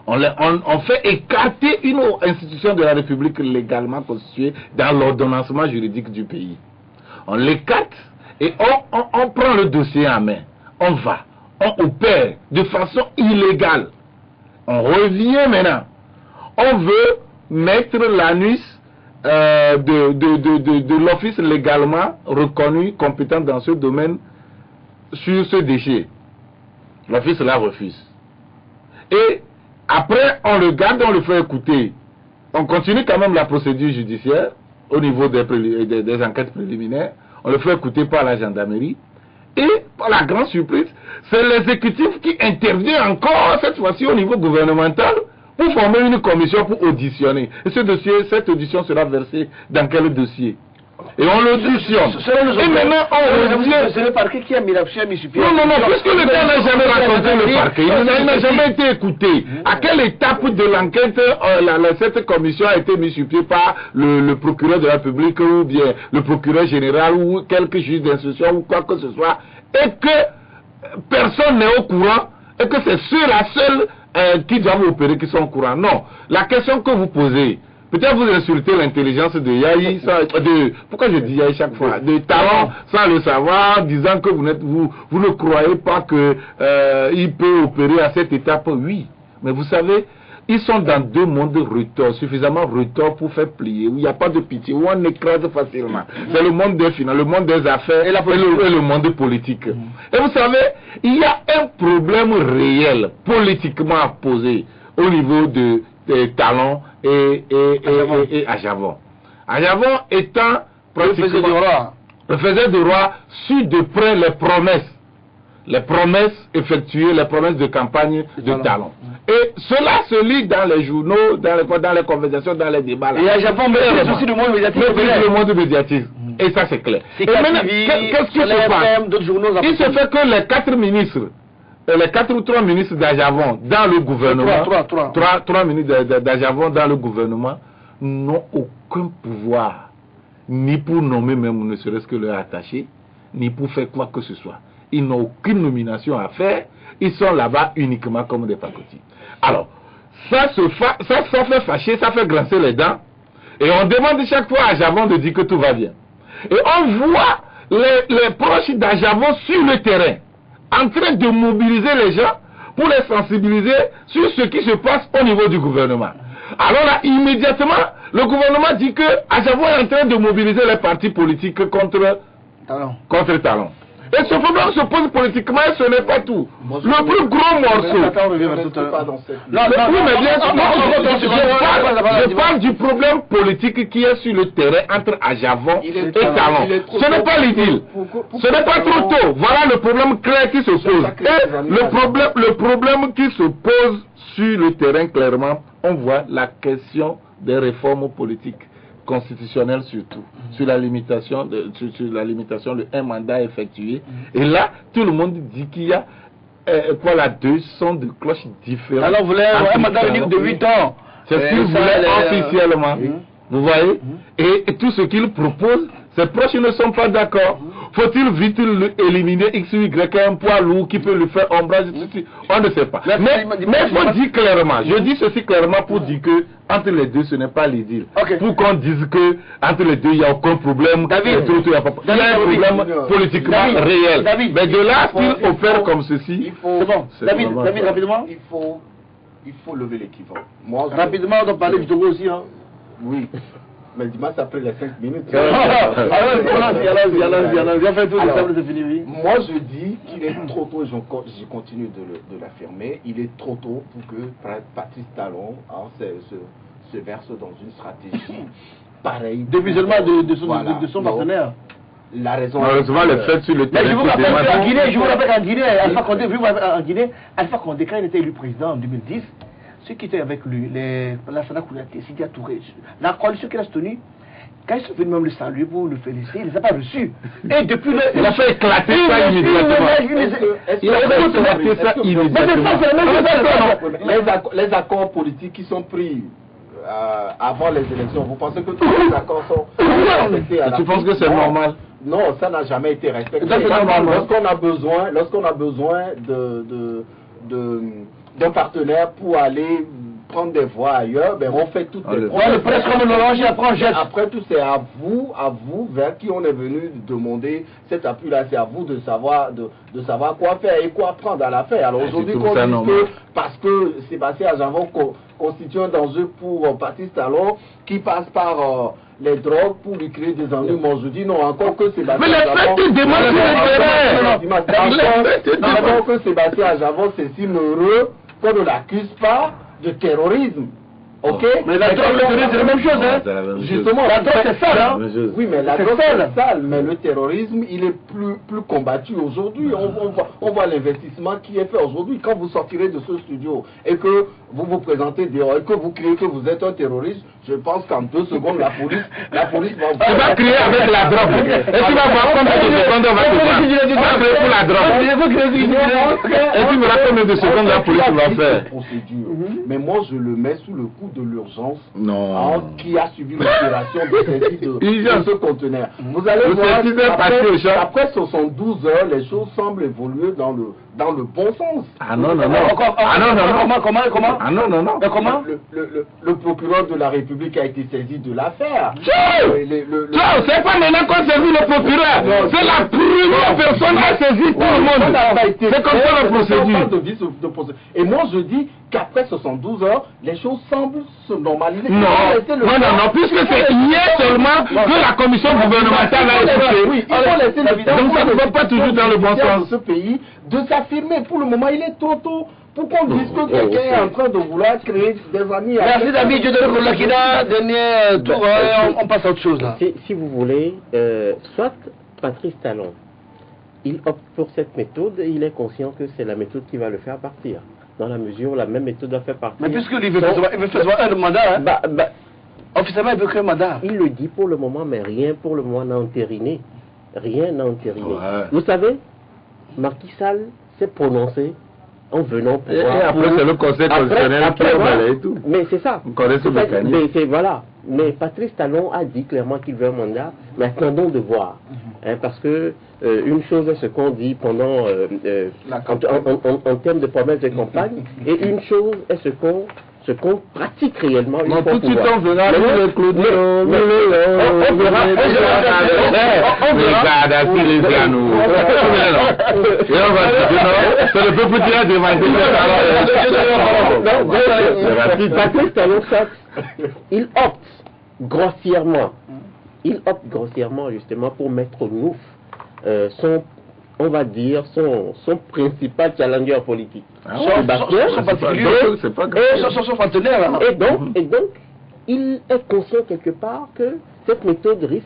On fait écarter une institution de la République légalement constituée dans l'ordonnancement juridique du pays. On l'écarte et on prend le dossier en main. On opère de façon illégale. On revient maintenant. On veut mettre l'anus de l'office légalement reconnu compétent dans ce domaine sur ce déchet. L'office la refuse. Et après, on le garde, on le fait écouter. On continue quand même la procédure judiciaire au niveau des enquêtes préliminaires. On le fait écouter par la gendarmerie. Et, par la grande surprise, c'est l'exécutif qui intervient encore, cette fois-ci au niveau gouvernemental, pour former une commission pour auditionner. Et cette audition sera versée dans quel dossier? Et on l'auditionne. Et maintenant, on revient. C'est le parquet qui a mis la chaîne sur pied. Non, puisque le gars n'a jamais raconté le parquet, il n'a jamais été écouté. À quelle étape de l'enquête cette commission a été mise sur pied par le procureur de la République ou bien le procureur général ou quelques juges d'instruction ou quoi que ce soit, et que personne n'est au courant et que c'est ceux-là seuls qui doivent opérer qui sont au courant? Non. La question que vous posez, peut-être vous insultez l'intelligence de Yahi, pourquoi je dis Yahi chaque fois, de Talon, sans le savoir, disant que vous ne croyez pas qu'il peut opérer à cette étape. Oui, mais vous savez, ils sont dans 2 mondes retors, suffisamment retors pour faire plier, où il n'y a pas de pitié, où on écrase facilement. C'est le monde des finances, le monde des affaires et le monde politique. Et vous savez, il y a un problème réel, politiquement à poser, au niveau de Talon et à Javon. À Javon étant pratiquement le faisait du roi suit de près les promesses effectuées, les promesses de campagne de Talon. Et cela se lit dans les journaux, dans les conversations, dans les débats. Et à Javon, mais aussi le monde médiatique. Le monde médiatique. Et ça c'est clair. Et maintenant, qu'est-ce qui se passe? Il se fait que les 4 ministres, les 4 ou 3 ministres d'Ajavon dans le gouvernement, 3 ministres d'Ajavon dans le gouvernement n'ont aucun pouvoir, ni pour nommer même ne serait-ce que leur attaché, ni pour faire quoi que ce soit. Ils n'ont aucune nomination à faire, ils sont là-bas uniquement comme des pacotis. Alors, ça fait fâcher, ça fait grincer les dents, et on demande chaque fois à Ajavon de dire que tout va bien. Et on voit les proches d'Ajavon sur le terrain, en train de mobiliser les gens pour les sensibiliser sur ce qui se passe au niveau du gouvernement. Alors là, immédiatement, le gouvernement dit que Ajavon est en train de mobiliser les partis politiques contre Talon. Et Et ce problème se pose politiquement et ce n'est pas tout. Moi, Le plus gros morceau. Attends, on revient à tout à l'heure. Oui, mais bien sûr, je parle du problème politique qui est sur le terrain entre Ajavon et Talon. Ce n'est pas l'idylle. Ce n'est pas trop tôt. Voilà le problème clair qui se pose. Et le problème qui se pose sur le terrain, clairement, on voit la question des réformes politiques, constitutionnelles surtout, sur la limitation de un mandat effectué. Et là, tout le monde dit qu'il y a deux sons de cloches différents. Alors, vous voulez un mandat unique de 8 ans. C'est ce qu'il voulait officiellement. Vous voyez? Et tout ce qu'il propose, ses proches ne sont pas d'accord. Faut-il vite éliminer X ou Y, un poids lourd qui peut lui faire ombrage? On ne sait pas. Mais il faut dire clairement, je dis ceci clairement pour dire que entre les deux, ce n'est pas l'idylle. Pour qu'on dise que entre les deux, il n'y a aucun problème. Il y a un problème politiquement réel. Mais de là, s'il opère comme ceci, c'est bon. David, rapidement. Il faut lever l'équivoque. Rapidement, on doit parler du Togo aussi. Hein. Oui. Mais dis-moi, ça après les 5 minutes. Moi, je dis qu'il est trop tôt, et je continue de l'affirmer, il est trop tôt pour que Patrice Talon se verse dans une stratégie pareille. Depuis seulement de son partenaire. La raison. Malheureusement, le fait sur le terrain. Je vous rappelle qu'en Guinée, Alpha Condé, quand il était élu président en 2010, ceux qui étaient avec lui, la Sana Kouyaté, Sidia Touré, la coalition qu'il a soutenue, quand ils sont venus même le saluer pour le féliciter, il ne les a pas reçus. Et depuis le. Il a fait éclater ça immédiatement. Il a fait éclater ça immédiatement. Les accords politiques qui sont pris avant les élections, vous pensez que tous les accords sont respectés à la fin? Tu penses que c'est normal? Non, ça n'a jamais été respecté. Lorsqu'on a besoin d'un partenaire pour aller prendre des voix ailleurs, ben on fait toutes les après tout, c'est à vous vers qui on est venu demander cet appui-là, c'est à vous de savoir quoi faire et quoi prendre à la faire. Alors aujourd'hui, qu'on dit que parce que Sébastien Ajavon constitue un danger pour Patrice Talon qui passe par les drogues pour lui créer des ennuis, moi je dis non, encore que Sébastien encore que Sébastien Ajavon s'estime heureux qu'on ne l'accuse pas de terrorisme. Ok? Mais la drogue, le terrorisme, c'est la même chose, hein? Justement, la drogue, c'est sale, hein? Oui, mais la drogue, c'est sale, mais le terrorisme, il est plus combattu aujourd'hui. On voit l'investissement qui est fait aujourd'hui. Quand vous sortirez de ce studio et que vous vous présentez dehors et que vous criez que vous êtes un terroriste, je pense qu'en 2 secondes, la police va vous... Tu vas crier avec la drogue. Et tu vas voir combien de secondes on va te faire. Pour la drogue. Et tu me rappelles combien de secondes la police va faire. Mais moi, je le mets sous le coup de l'urgence qui a suivi l'opération de saisie de ce conteneur. Vous allez voir, après 72 heures, les choses semblent évoluer dans le bon sens. Ah non. Comment le procureur de la République a été saisi de l'affaire. C'est pas maintenant qu'on saisit le procureur. C'est la première personne à saisir tout le monde. C'est comme ça la procédure. Et moi je dis qu'après 72 heures, les choses semblent se normaliser. Non, puisque c'est hier seulement que la commission gouvernementale a écouté. Oui, il faut laisser donc ça ne va pas toujours dans le bon sens. Ce pays de s'affirmer. Pour le moment, il est trop tôt pour qu'on dise que quelqu'un est en train de vouloir créer des amis. Merci David, je donne pour Lakina, dernier tour, on passe à autre chose là. Si vous voulez, soit Patrice Talon, il opte pour cette méthode et il est conscient que c'est la méthode qui va le faire partir. Dans la mesure où la même méthode va faire partir. Mais puisqu'il veut faire un mandat, hein, officiellement il veut créer un mandat. Il le dit pour le moment, mais rien pour le moment n'a entériné. Rien n'a entériné. Ouais. Vous savez, Macky Sall s'est prononcé en venant pour... Et après, c'est le conseil constitutionnel qui a balayé et tout. Mais c'est ça. Vous connaissez le mécanisme. Voilà. Mais Patrice Talon a dit clairement qu'il veut un mandat. Mais attendons de voir. Parce que une chose est ce qu'on dit pendant en termes de promesses de campagne, et une chose est ce qu'on pratique réellement. Non, tout de suite on verra le c'est le peuple qui a demandé. Patrice Talon, il opte grossièrement justement pour mettre au nouf son on va dire, son principal challenger politique. Ah Son- ouais, son particulier. donc, c'est pas grave. Son partenaire, là. Et donc, il est conscient quelque part que cette méthode risque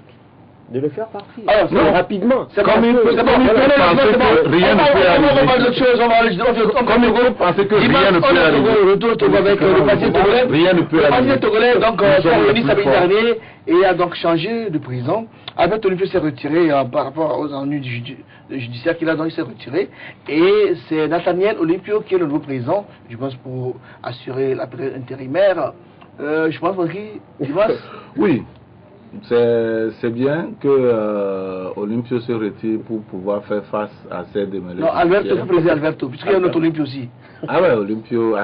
de le faire partir. Alors, Non, c'est- rapidement. C'est Comme il peut- c'est comme il peut voilà, penser c'est que rien ne On peut va arriver. parler d'autre chose, on va aller- Comme il peut penser que rien ne peut arriver. On retrouve avec le parti togolais. Rien ne peut Le parti arriver. togolais, donc, Nous s'est sommes réuni les plus samedi forts. dernier et a donc changé de président. Albert Olympio s'est retiré par rapport aux ennuis judiciaires qu'il a, donc il s'est retiré. Et c'est Nathaniel Olympio qui est le nouveau président, je pense, pour assurer la période intérimaire. Je pense qu'il va. Oui, c'est bien que Olympio se retire pour pouvoir faire face à ces démêlés. Non, Alberto, vous président Alberto, puisqu'il y a un autre Olympio aussi. Ah ouais, Olympio,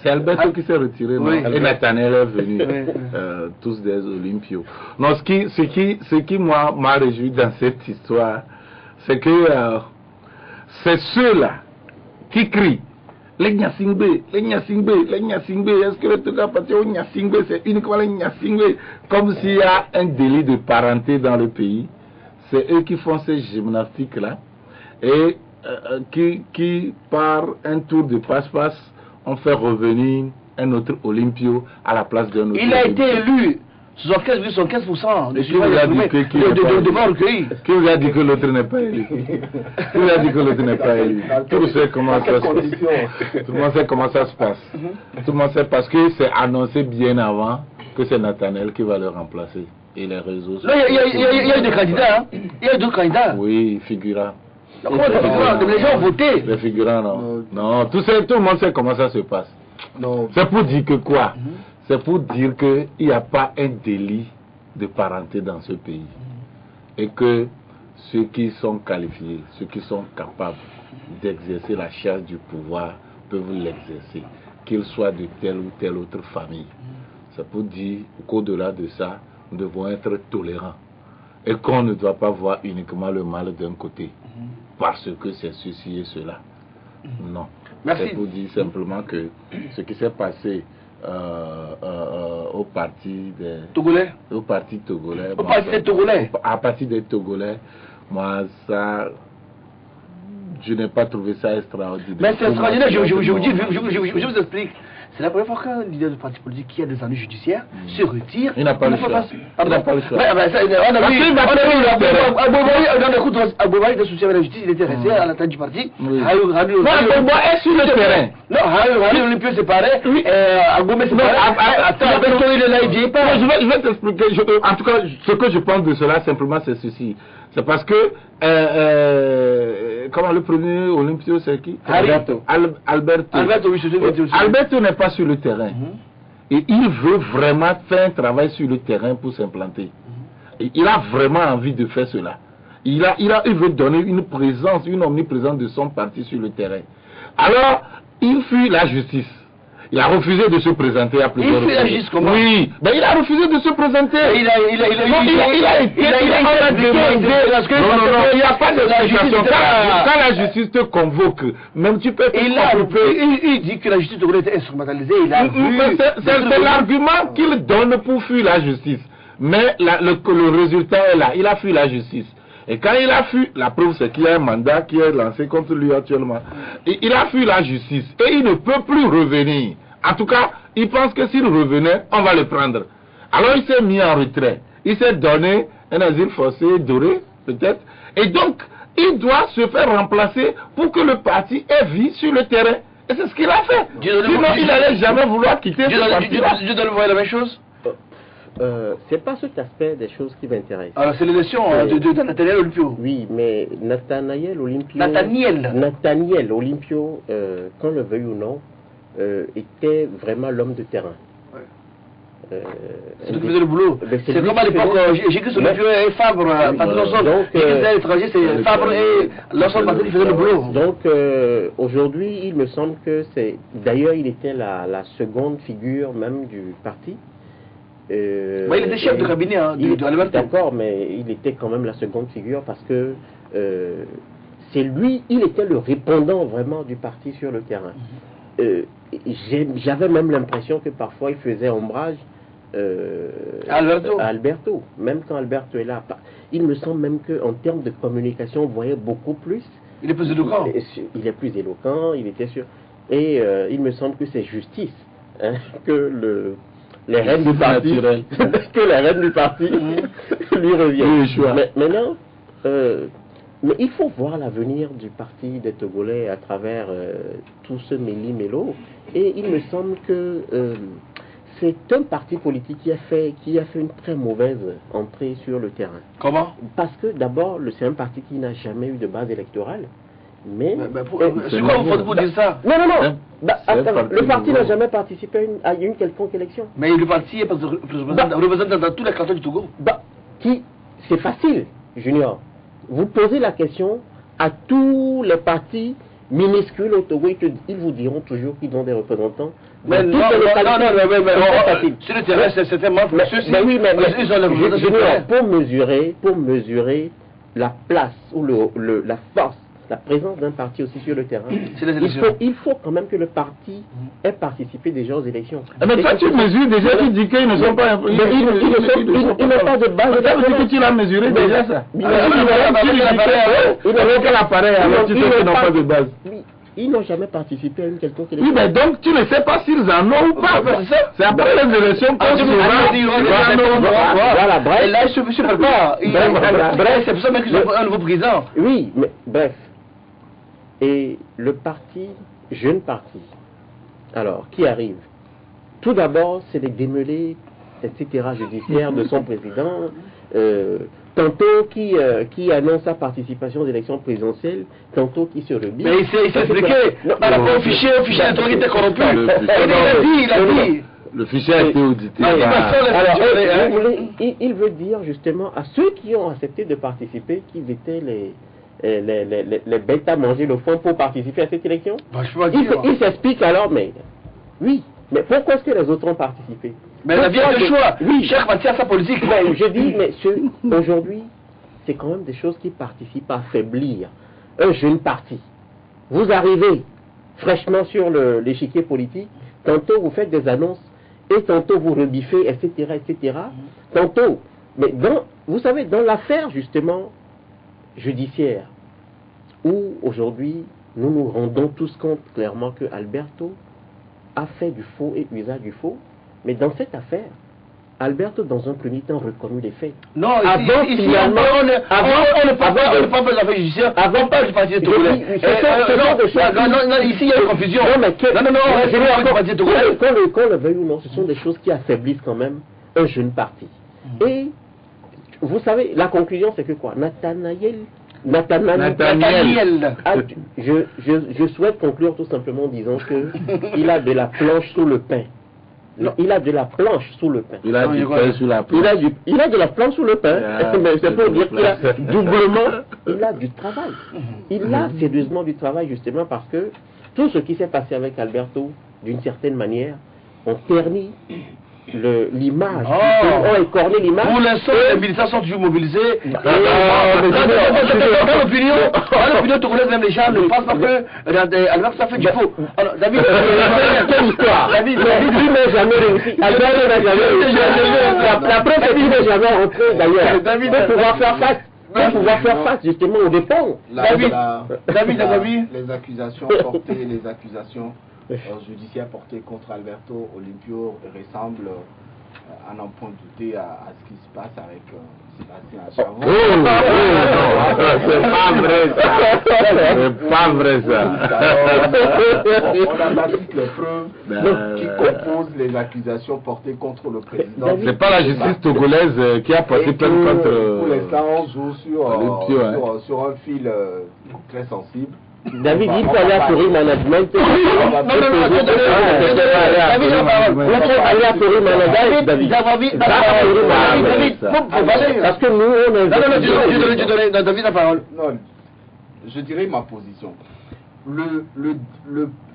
c'est Alberto qui s'est retiré, non? Oui. Et Nathaniel est venu, Oui. tous des Olympios. Non, ce qui moi m'a réjoui dans cette histoire, c'est que c'est ceux-là qui crient les Nyasingbe, les Nyasingbe, les Nyasingbe. Est-ce que le Togo appartient aux Nyasingbe? C'est uniquement les Nyasingbe. Comme s'il y a un délit de parenté dans le pays. C'est eux qui font ces gymnastiques-là. Et qui, par un tour de passe-passe, ont fait revenir un autre Olympio à la place d'un autre. Il a été Olympio. élu 75,75% des Et qui vous a dit que qui n'est pas élu? de voix recueillis. Qui vous a dit que l'autre n'est pas élu? Qui vous a dit que l'autre n'est pas élu? Tout le monde sait comment ça se passe. Tout le monde sait comment ça se passe. Tout le monde sait parce que c'est annoncé bien avant que c'est Nathaniel qui va le remplacer. Et les réseaux Là, il y a eu des candidats, hein. Il y a eu d'autres candidats. Oui, figurant. Comment des figurants? Les gens ont voté. Les figurants, non. Non, tout le monde sait comment ça se passe. Non. C'est pour dire que quoi? C'est pour dire qu'il n'y a pas un délit de parenté dans ce pays. Et que ceux qui sont qualifiés, ceux qui sont capables d'exercer la charge du pouvoir peuvent l'exercer, qu'ils soient de telle ou telle autre famille. C'est pour dire qu'au-delà de ça, nous devons être tolérants. Et qu'on ne doit pas voir uniquement le mal d'un côté. Parce que c'est ceci et cela. Non. Merci. C'est pour dire simplement que ce qui s'est passé au parti des Togolais. au parti togolais. Au parti des Togolais. À partir des Togolais, moi ça, je n'ai pas trouvé ça extraordinaire. Mais c'est extraordinaire, je vous dis, je vous explique. C'est la première fois qu'un leader de parti politique qui a des ennuis judiciaires se retire. Il n'a pas le choix. Il n'a pas le choix. On a vu, Aboubari de soutien avec la justice, il était resté à la tête du parti. Oui. Non, Aboubari est sur le terrain. Non, Harry Olympio c'est pareil. Agoubé c'est pareil. Attends, Alberto il est là, il vient pas. Je vais t'expliquer. En tout cas, ce que je pense de cela, simplement, c'est ceci. C'est parce que, comment le premier Olympio, c'est qui? Alberto. Alberto, oui, c'est Alberto n'est pas sur le terrain. Et il veut vraiment faire un travail sur le terrain pour s'implanter. Et il a vraiment envie de faire cela. Il veut donner une présence, une omniprésence de son parti sur le terrain. Alors, il fuit la justice. Il a refusé de se présenter à plusieurs reprises. Il fuit la justice comment? Oui, mais il a refusé de se présenter. Il a demandé. Non, il n'y a pas d'explication. Quand la justice te convoque, même tu peux il dit que la justice togolaise est instrumentalisée. C'est l'argument qu'il donne pour fuir la justice. Mais le résultat est là. Il a fui la justice. Et quand il a fui, la preuve c'est qu'il y a un mandat qui est lancé contre lui actuellement. Et il a fui la justice. Et il ne peut plus revenir. En tout cas, il pense que s'il revenait, on va le prendre. Alors il s'est mis en retrait. Il s'est donné un asile forcé, doré, peut-être. Et donc, il doit se faire remplacer pour que le parti ait vie sur le terrain. Et c'est ce qu'il a fait. Sinon, il n'allait jamais vouloir quitter ce parti-là. Je dois le voir la même chose. C'est pas cet aspect des choses qui m'intéresse. Alors c'est l'élection de Nathaniel Olympio. Oui, mais Nathaniel Olympio. Nathaniel Olympio, qu'on le veuille ou non, était vraiment l'homme de terrain. C'est lui qui faisait le boulot. C'est comme à l'époque, j'ai cru que Olympio et Fabre, donc, et à l'étranger, c'est Fabre et l'ensemble qui faisait le boulot. Donc aujourd'hui, il me semble que c'est. D'ailleurs, il était la seconde figure même du parti. Il était chef de cabinet de Alberto. D'accord, mais il était quand même la seconde figure parce que c'est lui, il était le répondant vraiment du parti sur le terrain. J'avais même l'impression que parfois il faisait ombrage à Alberto. Même quand Alberto est là, il me semble même qu'en termes de communication, on voyait beaucoup plus Il est plus éloquent. Il est plus éloquent, il était sûr. Et il me semble que c'est justice hein, que les rênes du parti, que les rênes du parti lui reviennent. Mais maintenant, mais il faut voir l'avenir du parti des Togolais à travers tout ce méli-mélo. Et il me semble que c'est un parti politique qui a fait une très mauvaise entrée sur le terrain. Comment? Parce que d'abord, c'est un parti qui n'a jamais eu de base électorale. Mais c'est quoi vous dire ça? Non. Le parti n'a jamais participé à une quelconque élection. Mais le parti représente dans tous les cantons du Togo. C'est facile, Junior. Vous posez la question à tous les partis minuscules au Togo, ils vous diront toujours qu'ils ont des représentants. Mais non, sur le terrain, c'est tellement ils ont les représentants. Pour mesurer la place ou la force, la présence d'un parti aussi sur le terrain, il faut quand même que le parti ait participé déjà aux élections. Mais toi, tu mesures déjà, tu dis qu'ils ne sont pas... Ils n'ont pas de base. Ça veut dire que tu l'as mesuré déjà, ça. Il n'a aucun appareil, alors tu dis qu'ils n'ont pas de base. Ils n'ont jamais participé à une quelconque élection. Oui, mais donc tu ne sais pas s'ils en ont ou pas. C'est après les élections qu'on voilà, bref. Et là, je ne sais pas. Bref, c'est pour ça même qu'ils ont un nouveau président. Oui, mais bref. Et le parti, jeune parti, alors, qui arrive? Tout d'abord, c'est les démêlés, etc., judiciaires de son président. Tantôt qui annonce sa participation aux élections présidentielles, tantôt qui se rebille. Mais il s'est expliqué par rapport au fichier électoral qui était corrompu. Il a dit. Le fichier a été audité. Il veut dire justement à ceux qui ont accepté de participer qu'ils étaient les bêtes à manger le fond pour participer à cette élection. Il s'explique alors, mais oui, mais pourquoi est-ce que les autres ont participé? Mais la vie a le choix. Oui, chaque parti a sa politique. Mais je dis, mais aujourd'hui, c'est quand même des choses qui participent à affaiblir un jeune parti. Vous arrivez fraîchement sur l'échiquier politique, tantôt vous faites des annonces, et tantôt vous rebiffez, etc., etc. Tantôt, mais vous savez, dans l'affaire justement judiciaire, où aujourd'hui nous nous rendons tous compte clairement que Alberto a fait du faux et usage du faux. Mais dans cette affaire, Alberto, dans un premier temps, reconnu les faits. Non, ici, on ne parle pas de l'affaire judiciaire, avant pas du parti togolais. Ici, il y a une confusion. Qu'on le veuille ou non, ce sont des choses qui affaiblissent quand même un jeune parti. Et, vous savez, la conclusion, c'est que quoi? Nathaniel. Je souhaite conclure tout simplement en disant qu'il a de la planche sous le pain. Non, il a de la planche sous le pain. Il a du pain sous la planche. Il a de la planche sous le pain. Mais c'est pour dire qu'il a doublement, il a du travail. Il a sérieusement du travail justement parce que tout ce qui s'est passé avec Alberto, d'une certaine manière, ont terni l'image, ont écorné l'image. Pour l'instant, les militants sont toujours mobilisés. Dans l'opinion togolaise, même les gens ne pensent pas que Alberto a fait du faux. Alors, David, quelle histoire? David n'a jamais réussi. Alberto n'a jamais réussi. La preuve est qu'il n'est jamais rentré d'ailleurs. Pour pouvoir faire face. Pour pouvoir faire face justement aux dépens. Les accusations portées, les accusations judiciaires portées contre Alberto Olympio ressemblent à n'en point douter à ce qui se passe avec Sébastien Achavon. C'est pas vrai ça. C'est pas vrai ça. On a pas toutes les preuves qui composent les accusations portées contre le président. C'est pas la justice togolaise qui a porté plainte contre. Pour l'instant, on joue sur un fil très sensible. David, il faut aller à Touring Management. Parce que nous, on est... David, la parole. Non, je dirais ma position.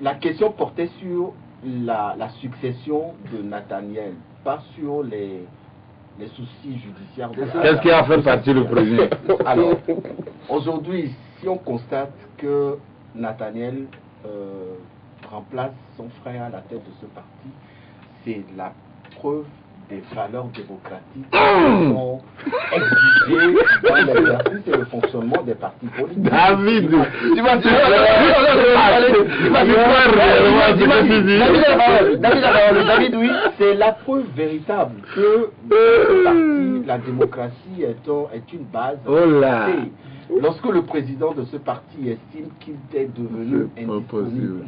La question portait sur la succession de Nathaniel, pas sur les soucis judiciaires. Qu'est-ce qui a fait partir le premier? Alors, aujourd'hui, si on constate que Nathaniel remplace son frère à la tête de ce parti, c'est la preuve des valeurs démocratiques qui sont exigées dans l'exercice et le fonctionnement des partis politiques. David, David, oui, c'est la preuve véritable que ce parti, la démocratie est une base. Oh là. Lorsque le président de ce parti estime qu'il est devenu indisponible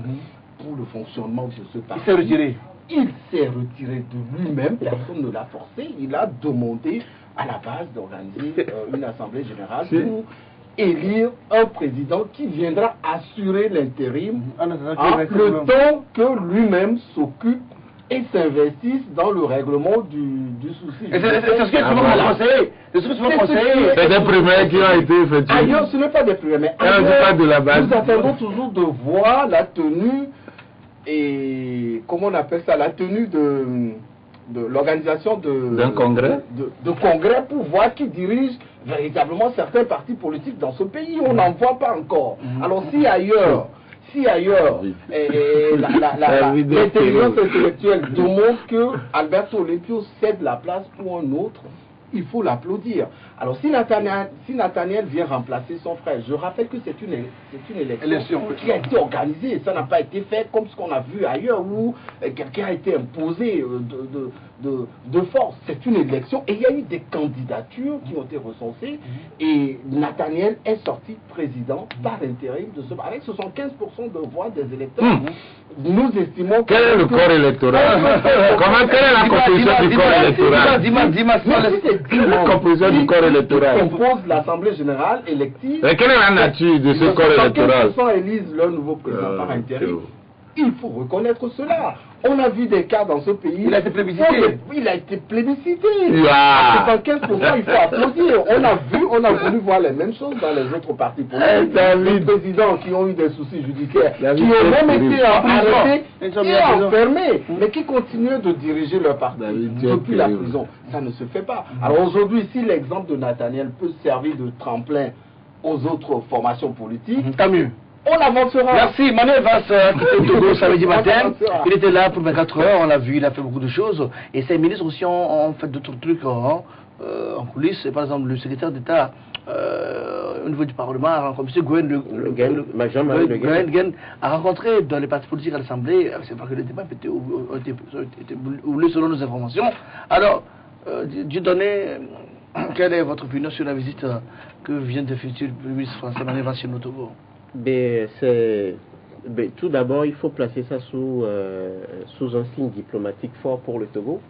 pour le fonctionnement de ce parti, il s'est retiré. Il s'est retiré de lui-même, personne ne l'a forcé, il a demandé à la base d'organiser une assemblée générale pour élire un président qui viendra assurer l'intérim le temps que lui-même s'occupe et s'investisse dans le règlement du souci. C'est ce que tu m'as conseillé. C'est des primaires qui ont été effectuées. Ailleurs, ce n'est pas des primaires, mais ailleurs, nous attendons toujours de voir la tenue et comment on appelle ça, la tenue de l'organisation d'un congrès de congrès pour voir qui dirige véritablement certains partis politiques dans ce pays. On n'en voit pas encore. Alors si ailleurs l'intelligence intellectuelle demande que Alberto Olympio cède la place pour un autre, il faut l'applaudir. Alors si Nathaniel vient remplacer son frère, je rappelle que c'est une élection qui a été organisée, ça n'a pas été fait comme ce qu'on a vu ailleurs où quelqu'un a été imposé de force. C'est une élection et il y a eu des candidatures qui ont été recensées et Nathaniel est sorti président par intérim avec 75% de voix des électeurs. Nous estimons que... Quel est le corps électoral? Quelle est la composition du corps électoral? La composition du corps électoral. Qui compose l'Assemblée générale élective. Et quelle est la nature de ce corps électoral? 75% élisent leur nouveau président par intérim. Il faut reconnaître cela. On a vu des cas dans ce pays. Il a été plébiscité. Il a été plébiscité. À 75%, il faut applaudir. On a voulu voir les mêmes choses dans les autres partis politiques. Les présidents qui ont eu des soucis judiciaires, qui ont même été arrêtés et enfermés, mais qui continuent de diriger leur parti depuis la prison. Ça ne se fait pas. Alors aujourd'hui, si l'exemple de Nathaniel peut servir de tremplin aux autres formations politiques, tant mieux. On avancera. Merci. Manuel Valls quitté le Togo samedi matin. Il était là pour 24 heures, on l'a vu, il a fait beaucoup de choses. Et ces ministres aussi ont fait d'autres trucs en coulisses. Par exemple, le secrétaire d'État au niveau du Parlement, comme M. Gwen a rencontré dans les partis politiques à l'Assemblée. C'est pas que les débats étaient oubliés selon nos informations. Alors, Dieudonné, quelle est votre opinion sur la visite que vient d'effectuer le ministre français Manuel Valls chez nous au Togo? Tout d'abord, il faut placer ça sous un signe diplomatique fort pour le Togo,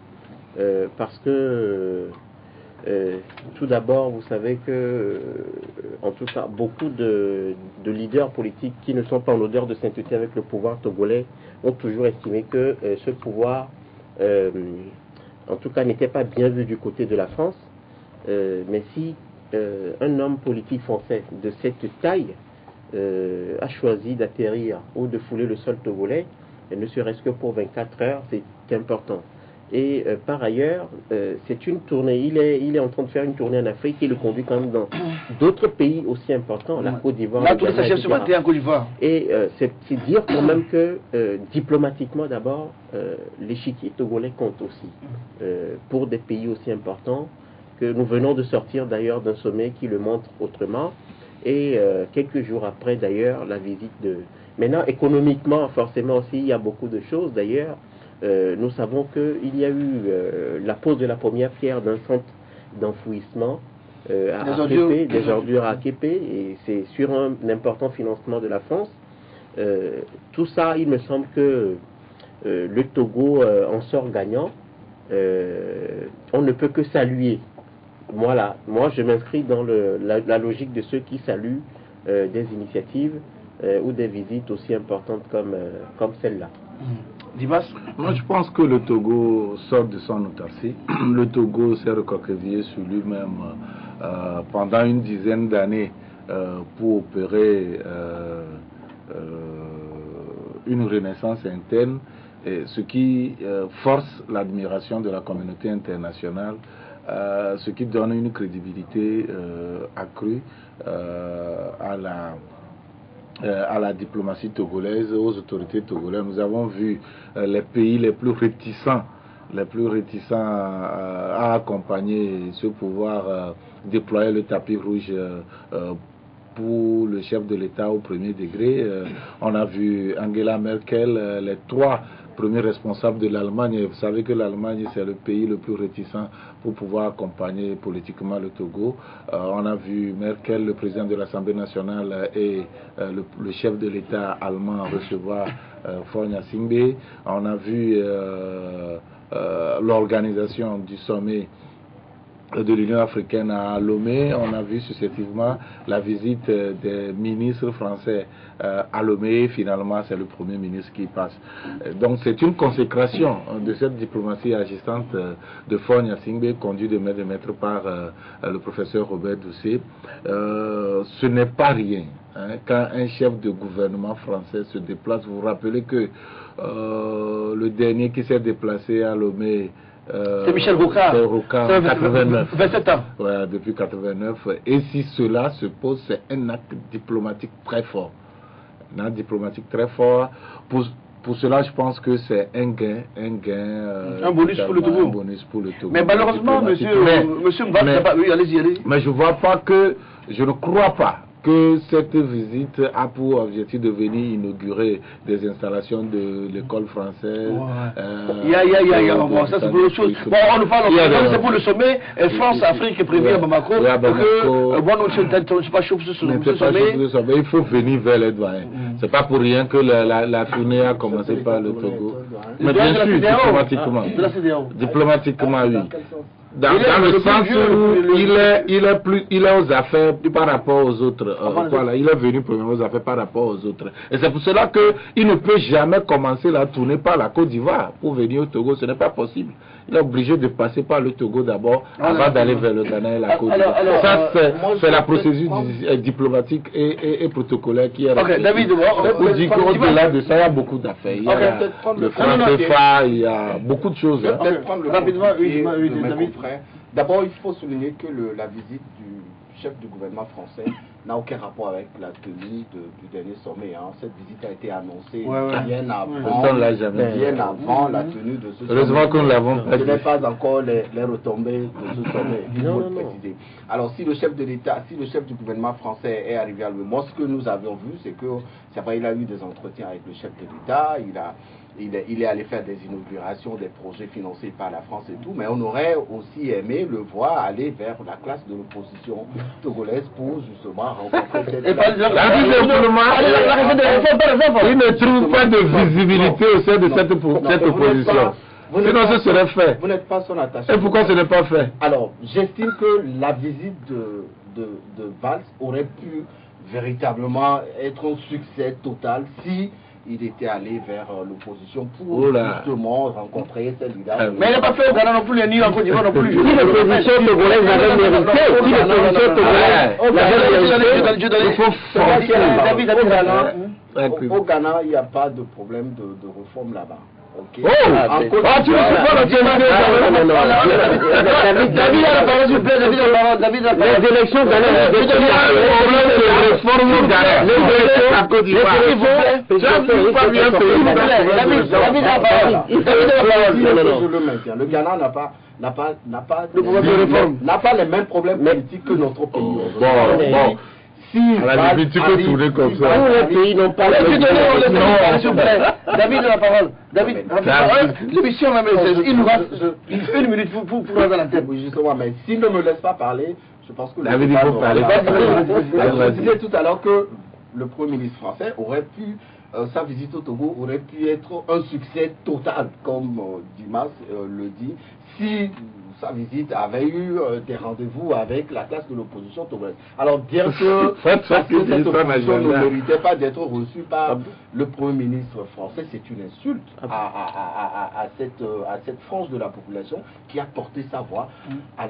parce que tout d'abord, vous savez que, en tout cas, beaucoup de leaders politiques qui ne sont pas en odeur de sainteté avec le pouvoir togolais ont toujours estimé que ce pouvoir, en tout cas, n'était pas bien vu du côté de la France. Mais si un homme politique français de cette taille a choisi d'atterrir ou de fouler le sol togolais, ne serait-ce que pour 24 heures, c'est important. Et par ailleurs, c'est une tournée, il est en train de faire une tournée en Afrique, il le conduit quand même dans d'autres pays aussi importants, la Côte d'Ivoire. Là, tous les sachets se battent en Côte d'Ivoire. Et c'est dire quand même que, diplomatiquement d'abord, l'échiquier togolais compte aussi, pour des pays aussi importants, que nous venons de sortir d'ailleurs d'un sommet qui le montre autrement. Et quelques jours après, d'ailleurs, la visite de... Maintenant, économiquement, forcément aussi, il y a beaucoup de choses. D'ailleurs, nous savons qu'il y a eu la pose de la première pierre d'un centre d'enfouissement des ordures à Képé, et c'est sur un important financement de la France. Tout ça, il me semble que le Togo en sort gagnant. On ne peut que saluer. Voilà, moi je m'inscris dans la logique de ceux qui saluent des initiatives ou des visites aussi importantes comme celle-là. Dimas, moi je pense que le Togo sort de son autarcie. Le Togo s'est recroquevillé sur lui-même pendant une dizaine d'années pour opérer une renaissance interne, ce qui force l'admiration de la communauté internationale. Ce qui donne une crédibilité accrue à la diplomatie togolaise, aux autorités togolaises. Nous avons vu les pays les plus réticents les plus réticents à accompagner ce pouvoir déployer le tapis rouge pour le chef de l'État au premier degré. On a vu Angela Merkel, les 3 premiers responsables de l'Allemagne. Vous savez que l'Allemagne, c'est le pays le plus réticent pour pouvoir accompagner politiquement le Togo. On a vu Merkel, le président de l'Assemblée nationale, et le chef de l'État allemand recevoir Faure Gnassingbé. On a vu l'organisation du sommet de l'Union africaine à Lomé. On a vu successivement la visite des ministres français à Lomé. Finalement, c'est le Premier ministre qui passe. Donc, c'est une consécration de cette diplomatie agissante de Faure Gnassingbé, conduite de maître par le professeur Robert Doucet. Ce n'est pas rien. Quand un chef de gouvernement français se déplace, vous vous rappelez que le dernier qui s'est déplacé à Lomé, c'est Michel Rocard. C'est Rocard, 89. 27 ans. Ouais, depuis 89. Et si cela se pose, c'est un acte diplomatique très fort. Un acte diplomatique très fort. Pour cela, je pense que c'est un gain. Un bonus pour le Togo. Un bonus pour le Togo. Mais malheureusement, monsieur Mbappé, oui, allez-y. Mais je vois pas que, je ne crois pas que cette visite a pour objectif de venir inaugurer des installations de l'école française. Bon, ça c'est pour autre chose. Bon, on nous parle, c'est pour le sommet France-Afrique prévu à Bamako. Bon, je ne suis pas chaud pour ce sommet. Il faut venir vers les doyens. C'est pas pour rien que la tournée a commencé par le Togo. Mais bien sûr, diplomatiquement. Diplomatiquement, oui. Dans le sens où il est aux affaires par rapport aux autres. Voilà, il est venu premièrement aux affaires par rapport aux autres. Et c'est pour cela qu'il ne peut jamais commencer la tournée par la Côte d'Ivoire pour venir au Togo. Ce n'est pas possible. Il est obligé de passer par le Togo d'abord avant d'aller vers le Ghana et la Côte d'Ivoire. Ça, c'est la procédure diplomatique et protocolaire qui est respectée. David, on dit qu'au-delà de ça, il y a beaucoup d'affaires. Il y a le franc CFA, il y a beaucoup de choses. Rapidement, David. D'abord, il faut souligner que la visite du chef du gouvernement français n'a aucun rapport avec la tenue du dernier sommet. Cette visite a été annoncée bien avant la tenue de ce sommet. Heureusement que nous l'avons pas. Ce n'est pas encore les retombées de ce sommet. Il faut le préciser. Alors, si le chef de l'État, si le chef du gouvernement français est arrivé à moi, ce que nous avions vu, c'est que c'est vrai, il a eu des entretiens avec le chef de l'État, il est allé faire des inaugurations, des projets financés par la France et tout, mais on aurait aussi aimé le voir aller vers la classe de l'opposition togolaise pour justement rencontrer cette... Il ne trouve pas de visibilité au sein de cette opposition. Sinon, ce serait fait. Vous n'êtes pas son attaché. Et pourquoi ce n'est pas fait? Alors, j'estime que la visite de Valls aurait pu véritablement être un succès total si il était allé vers l'opposition pour justement rencontrer ces leaders. Mais il n'a pas fait au Ghana non plus, ni en Côte d'Ivoire non plus. Si l'opposition togolaise avait mérité, il faut au Ghana, il n'y a pas de problème de réforme là-bas. Okay. Tu ne sais pas David a la parole, s'il vous plaît. David a la parole. Les élections ghanéennes. Le Ghana n'a pas les mêmes problèmes politiques que notre pays. Bon. À la limite, tu peux tourner comme ça. Tous les pays n'ont pas David a la parole. David, l'émission même, il nous reste une minute pour rendre la tête. Oui, justement, mais s'il ne me laisse pas parler, je pense que... David, il faut parler. Je disais tout à l'heure que le Premier ministre français aurait pu, sa visite au Togo aurait pu être un succès total, comme Dimas le dit, si sa visite avait eu des rendez-vous avec la classe de l'opposition togolaise. Alors dire que cette opposition ne méritait pas d'être reçue par le Premier ministre français, c'est une insulte à cette frange de la population qui a porté sa voix à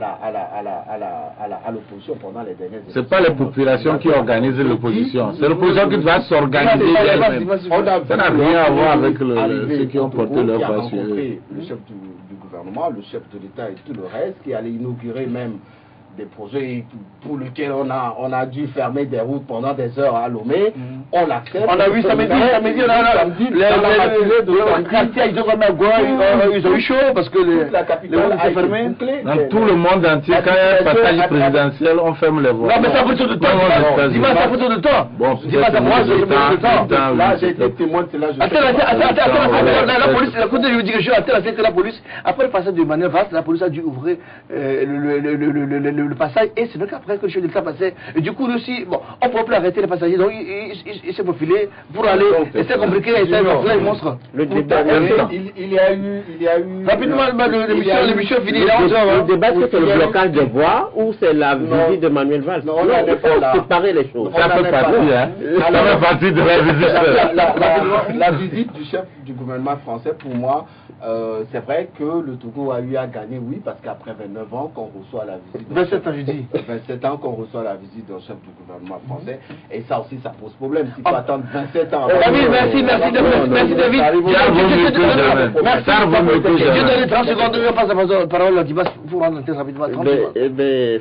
l'opposition pendant les dernières élections. C'est pas les populations qui organisent l'opposition, c'est l'opposition qui doit s'organiser elle-même. Ça n'a rien à voir avec ceux qui ont porté leur voix sur eux. Le chef du gouvernement, le chef de l'État et tout le reste, qui allait inaugurer même des projets pour lesquels on a dû fermer des routes pendant des heures à Lomé, on l'accepte. On a vu samedi, ils ont eu chaud parce que les routes étaient fermées. Dans tout le monde entier, quand il y a un passage présidentiel, on ferme les voies. Non, mais ça a pris tout le temps. Dis-moi, ça a pris tout le temps. Bon, dis-moi, ça prend tout le temps. Là, j'ai été témoin de cela. Attends, la police, la Côte de l'éducation, que la police, après le passage de Manuel Valls, la police a dû ouvrir le passage et c'est donc après que le chef de l'État passait. Et du coup, nous aussi, bon, on ne pourrait plus arrêter les passagers, donc il s'est profilé pour aller. Et c'est compliqué, et c'est un monstre. Le débat, il y a eu. Rapidement, l'émission est finie. Le débat, c'est le blocage de voies ou c'est la visite de Manuel Valls? Non, il faut séparer les choses. Ça fait partie, hein. Ça fait partie de la visite. La visite du chef du gouvernement français, pour moi, c'est vrai que le Togo a eu à gagner, oui, parce qu'après 29 ans qu'on reçoit la visite. 27 ans, je dis. 27 ans qu'on reçoit la visite d'un chef du gouvernement français. Et ça aussi, ça pose problème. Si tu attends 27 ans. David, merci David. Je donne 30 secondes, je passe la parole à Dibas pour rendre la rapidement.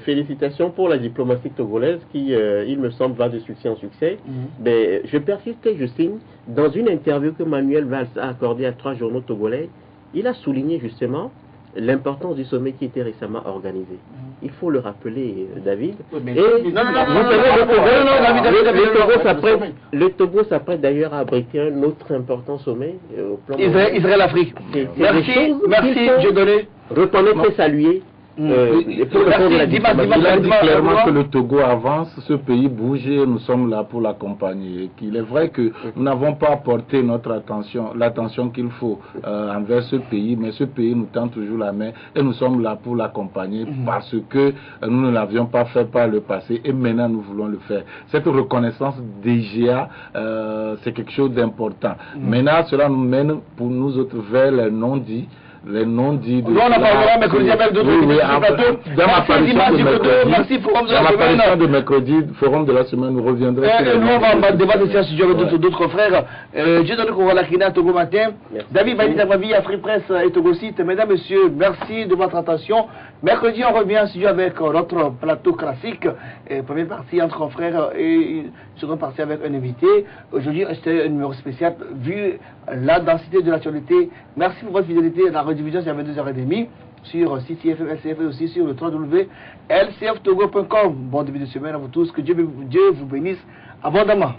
Félicitations pour la diplomatie togolaise qui, il me semble, va de succès en succès. Je persiste et je signe. Dans une interview que Manuel Valls a accordée à 3 journaux togolais, il a souligné justement l'importance du sommet qui était récemment organisé. Il faut le rappeler, David. Le Togo s'apprête d'ailleurs à abriter un autre important sommet. Israël-Afrique. Merci, Dieudonné. Reconnaître et saluer. Il a dit clairement que le Togo avance, ce pays bouge et nous sommes là pour l'accompagner. Il est vrai que nous n'avons pas apporté l'attention qu'il faut envers ce pays, mais ce pays nous tend toujours la main et nous sommes là pour l'accompagner parce que nous ne l'avions pas fait par le passé et maintenant nous voulons le faire. Cette reconnaissance DGA, c'est quelque chose d'important. Maintenant, cela nous mène pour nous autres vers les non-dits. Les non-dits de... On en parlera mercredi avec d'autres plateaux. Dans ma parution de mercredi, forum de la semaine, nous reviendrons. Nous, on va débattre ici à studio avec d'autres frères. Je donne qu'on va la Kina Togo matin. David Valide Avavi, Afri Presse et Togo Site. Mesdames, Messieurs, merci de votre attention. Mercredi, on revient en studio avec notre plateau classique. Première partie entre confrères et seconde partie avec un invité. Aujourd'hui, c'était un numéro spécial vu la densité de l'actualité. Merci pour votre fidélité. La rediffusion, c'est à 22h30 sur CTFM, LCF et aussi sur le www.lcftogo.com. Bon début de semaine à vous tous. Que Dieu vous bénisse abondamment.